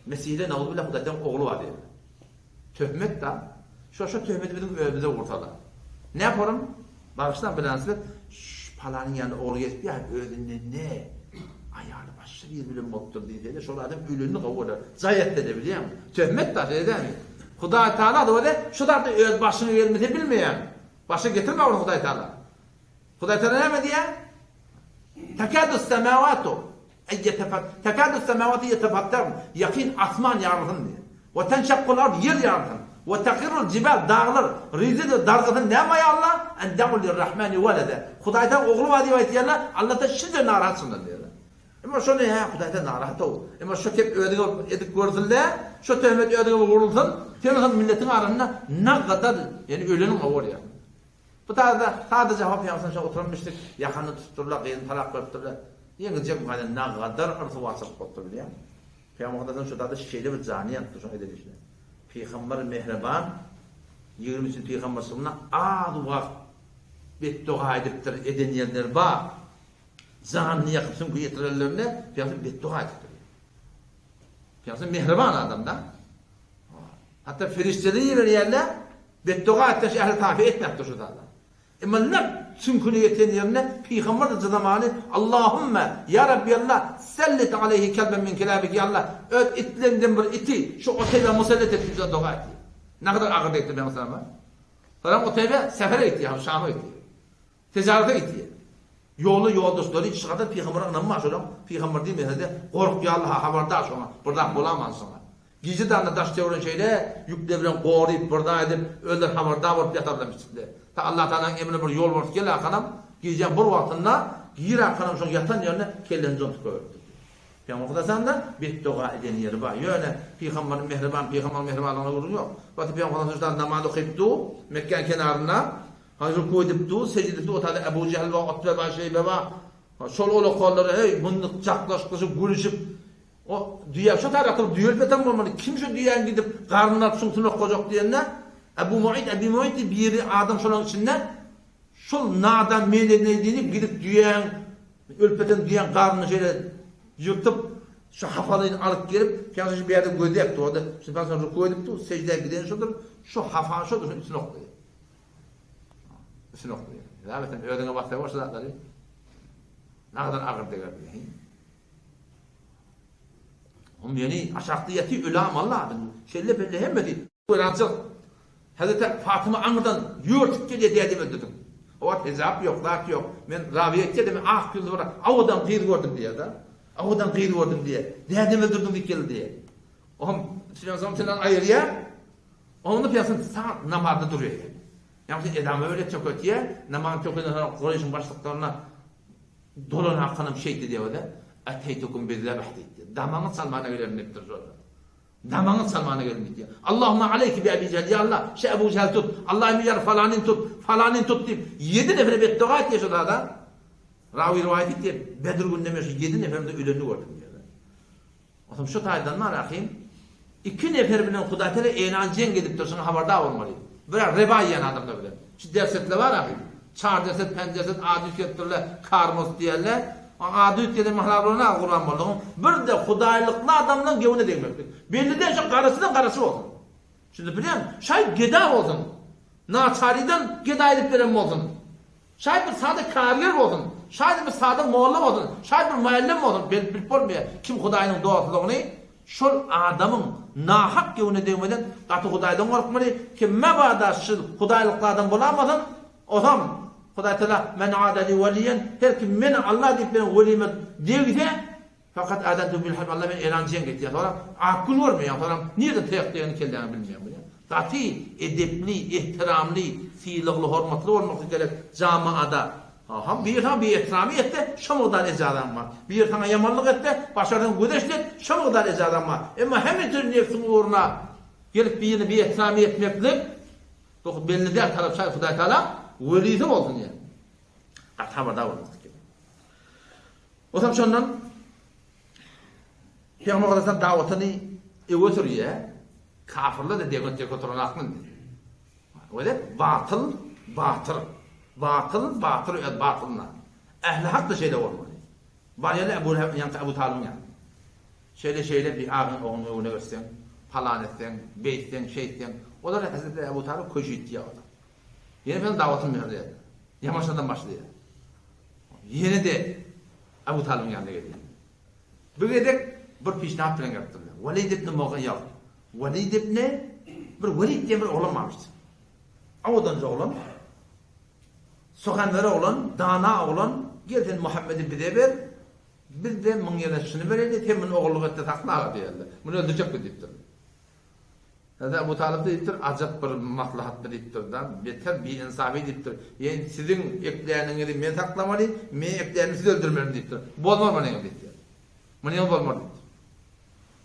Mesihide Navuzbillah Huday'dan oğlu var diyor. Töhmet de şu töhmeti bizim önümüze ortada. Ne yaparım? Bağıştan bilensiz palanın yanında oğlu geçip ya ödünde ne? Ayağını başlı bir bilim mottur diye şu adam ülünü kavurur. Zayet de biliyor musun? Töhmet de şey değil mi? Huday Teala da öyle şu da öz başını vermesi bilmeyen. Başı getirme onu Huday Teala. Huday Teala ne diye? تكاد السماوات يتفطرن يقين asman yarılır diye. وتنشق الأرض yer yarılır. وتخر الجبال dağılır. Rizid dargıtın ne may Allah? En demul lirrahmani velede. Hudaydan oğlu var diye ayetiyorlar. Allah da şimdi narahatsınlar diyorlar. Ama şu ne ya? Hudaydan narahat ol. Ama şu hep ödük edip gördüler. Şu töhmet ödük vurulsun. Temizin milletin arasında ne kadar yani ölenin var ya. Bu da sadece cevap yapsın oturmuştuk. Yakanı tutturlar, kıyın talak verdiler. Yengece bu kadar ne kadar artıvasılık oldu biliyor musun? Peygamber'den şu da şeyle bir cani yaptı şu edilişine. Peygamber mehreban 20. Peygamber sunna adı vakt beddua ediptir eden yerler var. Zanını yakıpsın bu yetirirlerine Peygamber beddua ediptir. Peygamber mehreban adamdan. Hatta ferişteleri yerler beddua etmiş ehli tabi etmektir şu da. Ama ne çünkü yeten yerine Peygamber de zamanı Allahümme ya Rabbi Allah sellit aleyhi kelben min kelabik ya Allah öt itlerinden bir iti şu otebe musallat et bize dua et. Ne kadar ağır etti ben sana. Sonra otebe sefere gitti ya Şam'a gitti. Ticarete gitti. Yol dostları hiç kadar Peygamber'e inanmaz oğlum. Peygamber değil mi? Kork ya Allah'a haberdar şuna. Buradan bulamazsın. Gece de taş çeviren şeyle yükleviren koruyup burada edip öldür haberdar olup yatarlamıştı. Ta Allah Teala'nın emrine bir yol vardı gel akanam giyeceğim bir vaktinde giyir akanam şu yatan yerine kellerini zontuk koyurdu. Peygamber da beddua eden yeri var. Yani Peygamber'in mehribanlığına vurun yok. Bakın Peygamber'in namaz okuyuptu Mekke'nin kenarına hazır koyduptu secdedipti o tadı Ebu Cehil ve Utbe ve Şeybe var. Sol ola kolları hey bunluk çaklaşıp gülüşüp o dünya şu tarafı düğülpeten olmalı. Kim şu dünyaya gidip karnına suntunak koyacak diyenler Ebu Mu'id bir adam şunun içinde şu nadan medeniyetini gidip düğen ülpeten düğen karnını şöyle yırtıp şu hafalığını alıp gelip kendisi bir yerde gövde yaptı orada. Şimdi ben sonra ruku edipti secdeye giden şudur şu hafa şudur üstüne okuyor. Üstüne okuyor. Zaten ödene baktığı varsa da ne kadar ağır değer diye. Onun yani aşaktiyeti ulam Allah'ın şeyle belli hemmedi. Öğrencik Hazreti Fatıma anıdan yürütüp geliyor diye demedim. O tezap yok, lak yok. Ben raviyette dedim ah güldü var. Avudan gıyır gördüm diye da. Avudan gıyır gördüm diye. Diye demedim dikeli diye. Oğlum Peygamber'den ayırıya. Onu piyasın saat namazda duruyor. Yani edamı öyle çok ötüye. Namazın çok ötüye Kureyş'in başlıklarına dolan hakkında bir şeydi diye öyle. Eteytukum bizebh dedi. Damanı salmana gelmektir sonra. Damanı salmana gelmektir. Allahümme aleyki bi Ebi Cehil. Ya Allah, şey Ebu Cehil tut. Allah'ım yar falanin tut. Falanin tut deyip 7 nefere beddua et yaşadı adam. Ravi rivayet etti. Bedir gününde meşhur 7 neferinde ölünü gördüm diyor. O zaman şu taydan ne rakayım? 2 nefer bilen Huda Teala eğlencen gidip dursun haberdar olmalı. Böyle reba yiyen adamlar bile. Şu dersetle var abi. Çar derset, pen derset, adi ütgettirle, karmos diyerler. Adi ütgetin mahlablarına Kur'an bollağım. Bir de Hudaylıklı adamdan gevine değmektir. Belliden şu karısından karısı olsun. Şimdi biliyor musun? Şayet geda olsun. Naçariden geda edip veren olsun. Şayet bir sade kariyer olsun. Şayet bir sade muallim olsun. Şayet bir muallim olsun. Bilip olmuyor. Kim Hudayının doğasılığını? Şol adamın nahak gevine değmeden katı Hudaydan korkmalı. Ki mebada şu Hudaylıklı adam bulamadın. O zaman Huda Teala men adali veliyen her kim men Allah deyip ben velime deyse fakat adantu bil harb Allah ben eğlencen gitti. Sonra akıl var mı ya? Sonra nereden teyaklayını kendine bilmiyorum. Katı edepli, ihtiramlı, fiilli, hürmetli olmak gerek camiada. Bir ihtiramı etti, şamıqdan ecadan var. Bir tane yamanlık etti, başarıdan güdeşlet, şamıqdan ecadan var. Ama hem tür nefsin uğruna gelip bir ihtiramı etmeklik, belli der taraf şayet Huda Teala velizim olsun ya. Kat haberdar olmasın ki. O zaman şundan Peygamber Aleyhisselam davetini götürüyor. Kafirler de dekotoran aklın. Öyle batıl. Batılına. Ehli hak da şeyde olmalı. Bayele Ebu Talib'in yani. Şeyle bir ağın oğlunu öne versen, falan etsen, beytten, şeytten. O da Hazreti Ebu Talib koşu itti adam. Yine ben davetimi verdi. Yamaçlardan başlıyor. Yine de Ebu Talib'in yanına geliyor. Bir gidek bir pişnahat bilen yaptırıyor. Velid ibn Mughira. Velid ibn Velid diye bir oğlan varmıştı. Avadanca oğlan. Soğanları oğlan, dana oğlan. Geldin Muhammed'i bize ver. Bir de min yana şunu verelim. Hemen oğulluğu etti takla diyorlar. Bunu öldürecek mi deyiptir. Hatta Ebu Talib deyiptir. Acap bir maslahat deyiptir. Beter bir insafı deyiptir. Yani sizin ekleyeninizi ben taklamalıyım. Ben ekleyeninizi siz öldürmem deyiptir. Bolmar bana deyiptir. Bunu bolmar deyiptir.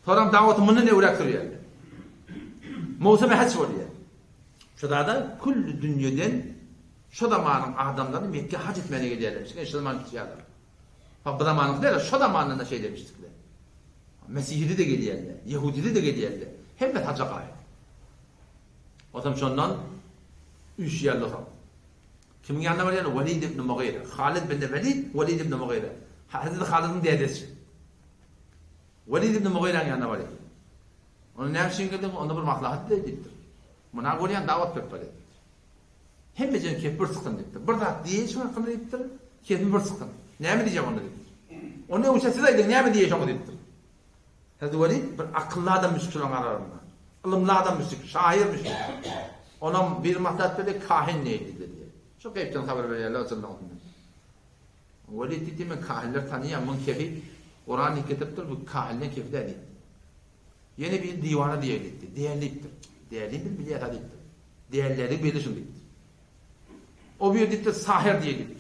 Sonra davatı bunu ne uğraktırıyor? Mevsim-i hac var ya. Şu da kullu dünyadan şu zamanın adamları Mekke hac etmeye gidiyorlar. Şimdi Müslüman gidiyorlar. Bak bu zamanın değil, şu zamanında şey demiştikler. Mesihli de geliyorlar, Yahudili de geliyorlar. Hem de hacca gayet. O zaman şundan 3 yerli oldu. Kimin yanında var yani? Velid ibn Mughira. Halid bin Velid, Velid ibn Mughira. Hazreti Halid'in dedesi. Velid ibn Mughira'nın yanında var. Onu ne için geldi? Onda bir maslahat deyiptir. Buna göre davet pekpere. Hem de kefir sıkın deyiptir. Burada diye şunu hakkında deyiptir. Kefir sıkın. Ne mi diyeceğim onu deyiptir. Onu ne uçasıdaydın ne mi diyeceğim onu deyiptir. Hazreti Velid bir akıllı adam müşkül olan aralarında. Ilımlı adam müşkül, şair müşkül. Ona bir maslahat dedi, kahin neydi dedi. Çok hepten haber veriyorlar Allah'ın. Velid dedi mi kahinler tanıyan mın kefi Kur'an-ı Kerim'dir bu kahinle kefide değil. Yeni bir divana diye gitti. Değerlidir. Değerlidir bile yatadiptir. Değerleri belirşinliktir. O bir gitti sahir diye gitti.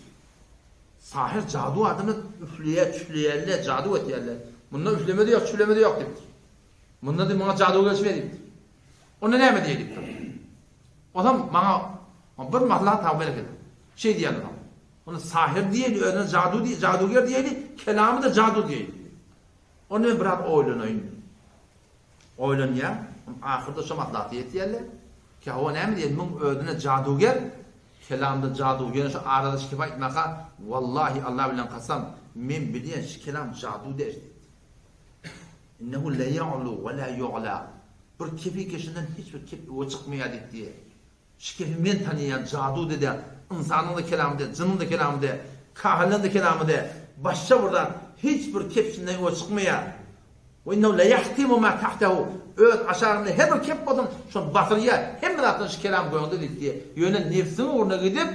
Sahir cadu adını üfleyerler, cadu etiyerler. Bundan üfleme de yok, çüleme de yok deyiptir. Bundan da bana cadu geçmeye deyiptir. Onu ne mi diye deyiptir. O zaman bana bir mahlahat haber edin. Şey diyelim ama. Onu sahir diye, öyle caduger diye, kelamı da cadu diye. Onu bırak oylunayın. Oylun ya, ahirde şu mahlahat yetiyerler. Ki o ne mi diye, bunun ödüne caduger, kelamda caduger, şu arada şifa etmeka, vallahi Allah bilen kasam, men biliyen şu kelam cadu der. İnnehu la ya'lu ve la yu'la. Bir kefi kişiden hiçbir kefi o çıkmaya diye. Şu kefi men tanıyan cadu dedi, insanın da kelamı de, cının da kelamı de, kahilin de kelamı de, başça buradan hiçbir kefsinden o çıkmaya. Ve innehu la yahtimu ma tahtahu. Öt aşağında her bir kep bodun şu batırıya hem de atın şu kelam koyundu diye. Yöne nefsin uğruna gidip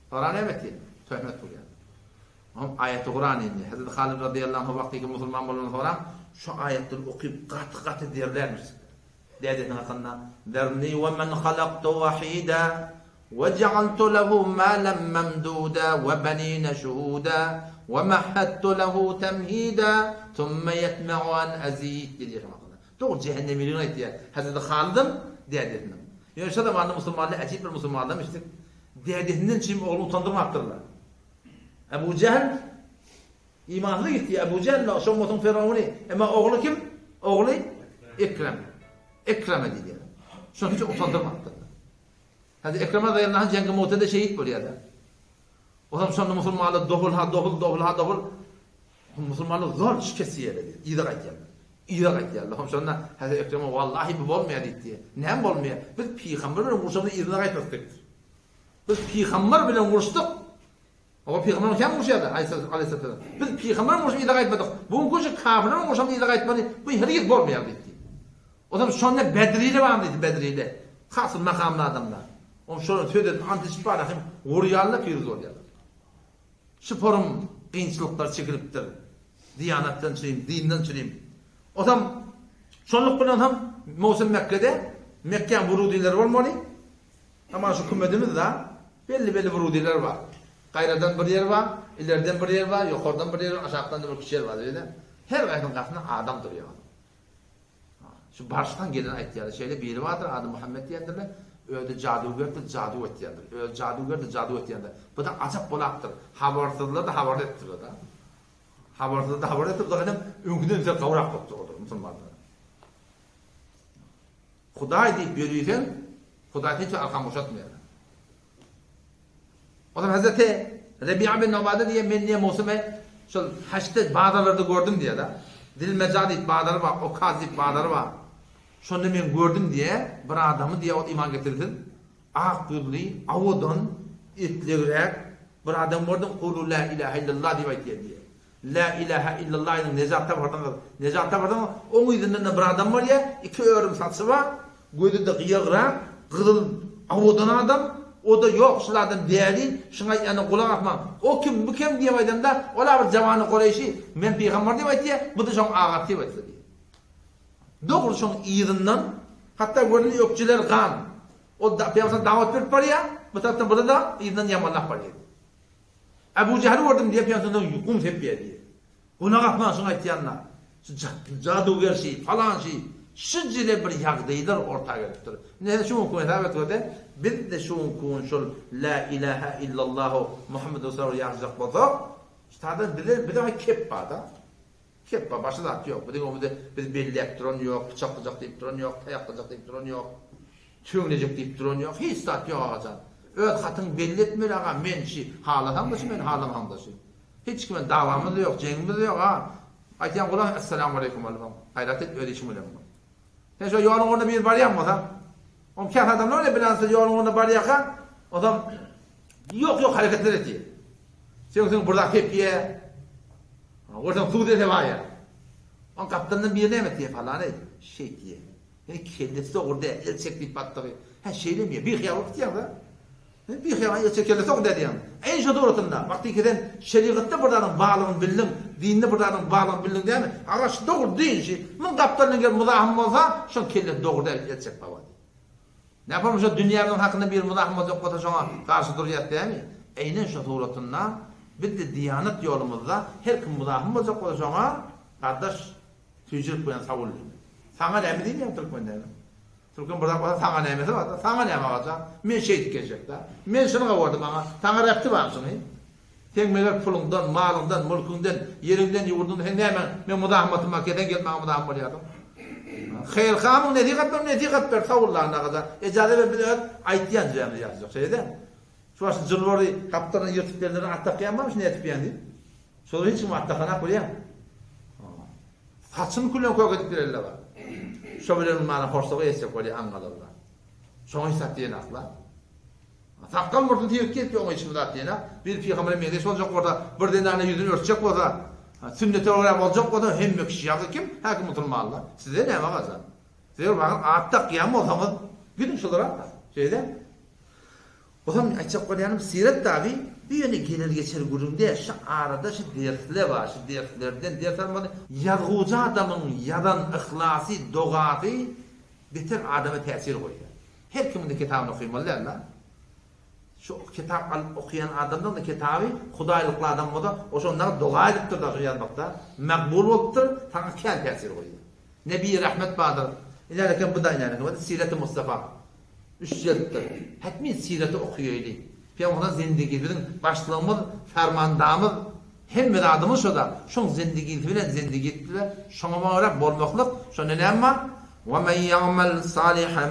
Kur'an emeti. Töhmet bu yani. Ayet-i Kur'an indi. Hazreti Halid radıyallahu anh vaktiki Müslüman bulunduğu sonra şu ayetleri okuyup katı derlermiş. Dedetin hakkında. Derni ve men halaktu vahida وجعلت له مالا ممدودا وبنين شهودا ومهدت له تمهيدا ثم يطمع أن أزيد dedi Rahmetullah. Doğru cehennemiliğine ihtiyar. Hazreti Halid'im derdetmem. Yani şu zamanında Müslümanlar, acayip bir Müslümanlar işte derdetinden şimdi oğlu utandırmaktırlar. Ebu Cehil imanlı gitti. Ebu Cehil'le Şam'ın Firavun'u. Ama oğlu kim? Oğlu Ekrem. Ekrem'e dedi. Şunu hiç utandırmaktırlar. Hadi Ekrem'e dayanılan cengi muhtede şehit buluyor da. O zaman sonra Müslümanlar doğul. Müslümanlar zor şikesiyle dedi. İdrak ettiler. İdrak ettiler. Allah'ım sonra hadi Ekrem'e vallahi bu olmuyor dedi. Neden olmuyor? Biz peygamberle vuruşamda idrak etmektir. Biz peygamber bile vuruştuk. Ama peygamber kim vuruşadı? Aleyhisselam. Biz peygamber vuruşamda idrak etmedik. Bugün koca kafirler vuruşamda idrak etmedi. Bu hareket olmuyor dedi. O zaman sonra Bedri'yle var dedi Bedri'yle. Kasım makamlı adamlar. Onun sonra söyledim antisiparakım vuruyarlar peyriz oluyorlar. Sporum kıyınçılıklar çekiliptir. Diyanattan çüreyim, dinden çüreyim. O zaman sonluk bilen hem Musim Mekke'de Mekke vurudiler olmalı. Ama şu kümmetimiz de belli vurudiler var. Gayrıdan bir yer var, ileriden bir yer var, yukarıdan bir yer var, aşağıdan da bir kişi yer var. Her gayrının karşısında adam duruyor. Şu barıştan gelen ayetleri şeyle biri vardır, adı Muhammed diyendirler. Öyle cadugardır, cadu ettiyendir. Öyle cadugardır, cadu ettiyendir. Bu da acayip bolaktır. Habersizler de haber ettirir da. Habersizler de haber ettirir. Bu da benim önkünden bize kavrak koptu olur Müslümanlar. Huday deyip yürüyken, Huday hiç arkam boşaltmıyor. O zaman Hazreti Rebi'a bin Nubade diye menniye Musim'e şu haçta bağdalarda gördüm diye da. Dil mecadit bağdarı var, o kazip bağdarı var. Şunu ben gördüm diye bir adamı diye o iman getirdim. Akıllı, avudan, itliğirek bir adam gördüm. Kulu la ilahe illallah diye. La ilahe illallah'ın nezatta vardan onun izinden bir adam var ya, 2 örüm satsı var. Gözü de kıyıqrak, kızıl avudan adam. O da yok şulardan değerli, şuna yani kulak atmam. O kim, bu kim diye aydanda, ola bir zamanı Kureyşi, men peygamber diye diye, bu da şun ağat diye diye. Doğru şun iyidinden, hatta görünü ökçüler kan. O da peygamber davet verip var ya, bu taraftan burada da iyidinden yamanlak var ya. Ebu Cehil'i gördüm diye peygamberden yukum tepiye diye. Kulak atmam şuna ihtiyanlar. Cadugar şey, falan şey. Şıcıle bir yağdaydır ortaya geliptir. Ne şu hükümet evet biz de şu hükümet la ilahe illallah Muhammed Resulullah yazacak olsak işte bir de keppa da keppa başı da yok. Biz belli elektron yok, bıçaklayacak deyip duran yok, tayaklayacak deyip duran yok, tüğünecek deyip duran yok, hiç saat yok ağacan. Öyle katın belli etmiyor ağa men şey halatam da ben halamam da şey. Hiç kimin davamız da yok, cengimiz de yok ha. Ayten kulağım esselamu aleyküm aleykum. Hayrat et öyle işim olayım. Sen şu yolun orada bir bariyer mi o zaman? O kâh adam ne öyle bilansı yolun orada bariyer kan? O zaman yok hareketler ediyor. Sen burada tepkiye. Oradan suud var ya. On kaptanın bir ne mi diye falan şey diye. Yani kendisi de orada el çektik battığı. Ha şey demiyor. Bir hıyarlık diyor da. Bir hıyarlık el çekildi çok dedi yani. En şu doğrultunda. Vakti giden şeriatta buradan bağlılığını bildim. Dinini buradan bağlılığını bildim değil mi? Ama şu doğru değil şey. Bunun kaptanın gel mudahım olsa şu kellet doğru el çek baba. Ne yapalım şu dünyanın hakkında bir mudahım olacak o da şuna karşı duracak değil mi? Aynen şu doğrultunda biz de diyanet yolumuzda her kim mudahım olacak o da şuna kardeş tücrük koyan savulur. Sana ne mi diyeyim ya Türkmen'den? Türkmen burada bana sana nemesi var da, sana neme varsa, men şey dikecek da, men şunu kavurdu bana, sana repti var şunu. Sen meğer pulundan, malından, mülkünden, yerinden, yurdundan, sen hemen, men mudahmatım makeden gelmeye mudahım oluyordu. Hayır kanun netikat ver, savurlarına kadar, ecade ve bilet, aytiyan cihazı yazacak şeyden. Şu aslında cılvarı, kaptanın yırtıklarından attak yanmamış, ne etip yandı? Sonra hiç mi attakana koyayım? Saçını kullan koyuk ediplerle var. Şöbelerin bana hoşluğu etse koyuyor angalarlar. Şoğun istat diyen akla. Sakkan vurdun tiyip ketki onun için vurdat diyen ak. Bir peygamberin meydeş olacak orada, bir denane yüzünü örtecek orada. Sünnete olarak olacak orada, hem bir kişi yakı kim? Hakim Musulmanlar. Size ne bakacak? Size bakın, atta kıyam olsanız, gidin şulara. Şeyde. O zaman açacak koyanım, siret tabi, bir yöne gelir geçer gurumda, şu arada şu dersler var, şu derslerden ders almadı. Yazgıcı adamın yadan ihlası, doğatı, beter adama tesir koyuyor. Her kimin de kitabını okuymalılar. Şu kitap okuyan adamdan da kitabı Hudaylıklı adam bu da oşondan dua edipdir da yazmakta. Makbul olupdur, taňa kän täsir goýdy. Nebi rahmet badyr. İlerken bu da ilerken Siret-i Mustafa. 3 ciltdir. Hatmi sireti okuýardy. Peygamber zindigimiň başlığımız, fermandamız hem miradymız şoda. Şoň zindigi bilen zindigi etdiler. Şoňa barak bolmaklyk, şoňa näme? Wa men ya'mal salihan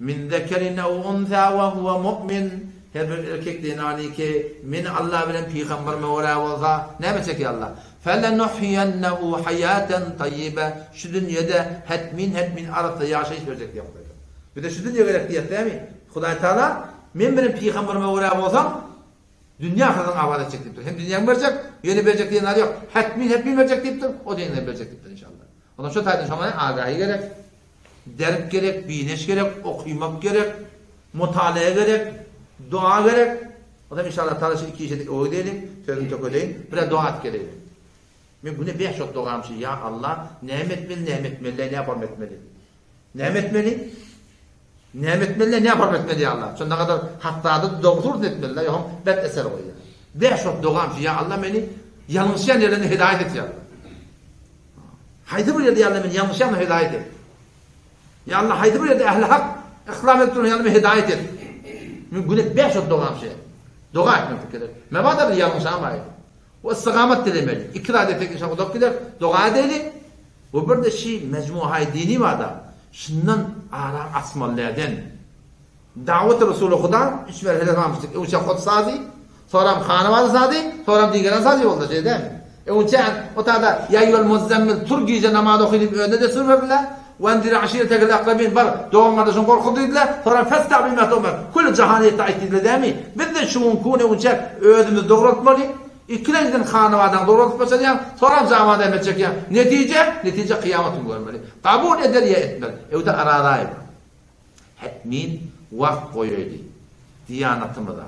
min zekarin aw untha wa huwa mu'min. Her bir erkekliğin aliki min Allah bilen peygamber mevla bolsa näme çeki Allah? Felenuhyiyennehu hayaten tayyibe. Şu dünyada hetmin arada yaşayış verecek diýip. Bir de şu dünya gerek diýip değil mi? Hudaý Taala men bilen peygamber mevla bolsam dünya ahiretden abad edecek diýipdir. Hem dünýäň berjek, ýöne berjek diýen ýok. Hetmin berjek diýipdir. O diýen berjek diýipdir inşallah. Ondan şu taýdan şoňa agahy gerek. Derk gerek, bineş gerek, okumak gerek, mutalaa gerek, dua gerek. O da inşallah Taala şu iki işe oy diýelim, sözüni çok ödeýin. Bir dua et gerek. Men bunu 5 şot dogamşy. Ya Allah, nemetmeli, ne yapar etmeli? Nemetmeli? Nemetmeli, ne yapar etmeli Allah? Şonda kadar hatta doktor etmeli, ýa bet eser goýar. 5 şot dogamşy. Ya Allah meni ýalňyşan ýerlerine hidaýet et ya. Haydi bu ýerde Allah meni ýalňyşan hidaýet et. Ya Allah haydi bu ýerde ehli hak ihlam etdiň ýerlerine hidaýet et. Men bunu 5 şot dogamşy. Doga etmek gerek. Mebada bir ýalňyşan baý. O istiqamet dilemeli. İki adetek inşallah odap gider. Dua edelim. O bir de mecmuha dini var da. Şundan aram asmallardan. Davet Resulü Huda üç merhale tamamlamıştık. Önce Hud sazi, sonra Hanıvalı sazi, sonra diğer sazi oldu şey değil mi? Önce o tada ya yol muzzemmil Türkiye namaz okuyup önde de sürmediler. Ve aşiretek akrabin var. Doğum kardeşin korkutuydular. Sonra festabil mehtumer. Kullu cahaniyet ayettiler değil mi? Bir de şu mümkün önce ödümüz doğrultmalı. İkinciden hanıvadan doğrultup başlayan, sonra zamanda emedecek ya. Netice kıyametin görmeli. Kabul eder ya etmeli. O da ararayım. Hetmin vakt koyuydu. Diyanatımı da.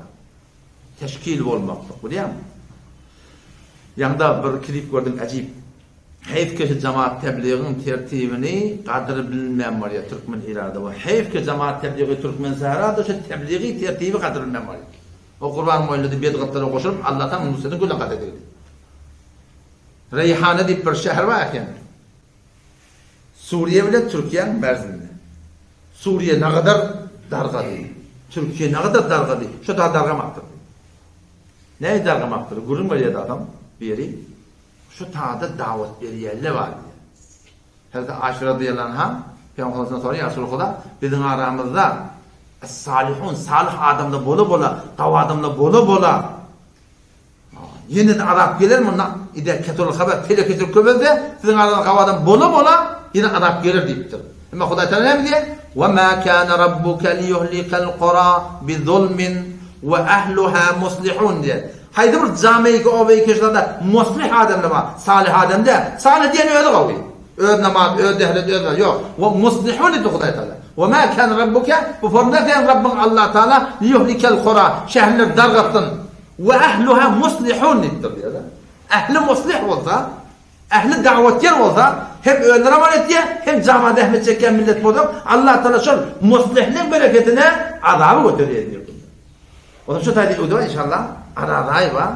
Teşkil olmaklık. Biliyor musun? Yanında bir klip gördüm acayip. Heyf ki cemaat tebliğin tertibini kadri bilinmeyen var ya Türkmen irade var. Heyf ki cemaat tebliği Türkmen saharada şu tebliği tertibi kadri bilinmeyen var ya. O kurban moyladı bedgatlara koşup Allah'tan Musa'nın gülü kat edildi. Reyhane deyip bir şehir var ya. Suriye bile Türkiye'nin merzinde. Suriye ne kadar darga değil. Türkiye ne kadar darga değil. Şu da dargamaktır. Neyi dargamaktır? Gurun var ya da adam bir yeri. Şu tağda davet bir yerli var diye. Her de Ayşe radıyallahu anh'a Peygamber'den sonra ya Resulullah bizim aramızda salihun salih adamla bola tav adamla bola yine de Arap gelir mi? İde ketol haber teleketir köbelde sizin aradan kavadan bola yine Arap gelir deyiptir. Ama Hudaý Taala ne diyor? Ve ma kana rabbuka liyuhlikal qura bi zulmin ve ahluha muslihun diyor. Haydi bir camiye ki o beykişlerde muslih adamda var, salih adamda. Salih diyen öyle kavga. Öyle namaz, öyle dehlet, öyle yok. Ve muslihun dedi Hudaý Taala. Ve ma kan rabbuka bu formda diyen Rabbin Allah Teala liyuhlikal qura şehirler dargattın ve ahluha muslihun dedi diyor. Ehli muslih olsa, ehli davetçiler olsa hem öyle ramanet diye hem camide Ahmet çeken millet bulduk. Allah Teala şu muslihlik bereketine adabı götürüyor diyor. O da şu tayda uydu inşallah. Araday var,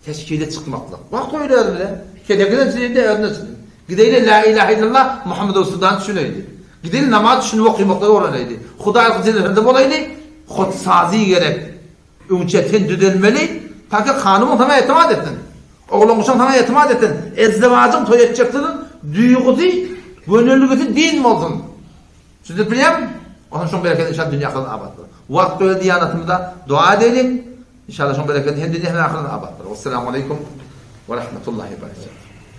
teşkile çıkmakla. Bak öyle bile. Kedekiden sizde öğrenirsin. Gideyle la ilahe illallah Muhammed Resulullah düşüneydi. Gideyle namaz şunu okumakla oranaydı. Hudaý kızılırdı olaydı. Hud sazi gerek. Ünçetin düdelmeli. Ta ki hanımın sana etimat ettin. Oğlunuşun sana etimat ettin. Ezdivacın toy edecektin. Duygudu, gönüllügütü din mi olsun? Siz biliyor musun? Onun için bereketi inşallah dünya kadar abattır. Vakti öyle diyanatımızda dua edelim. İnşallah şun bereketi hem dünya hem ahiret abattır. Vesselamu aleyküm ve rahmetullahi ve berekatuhu.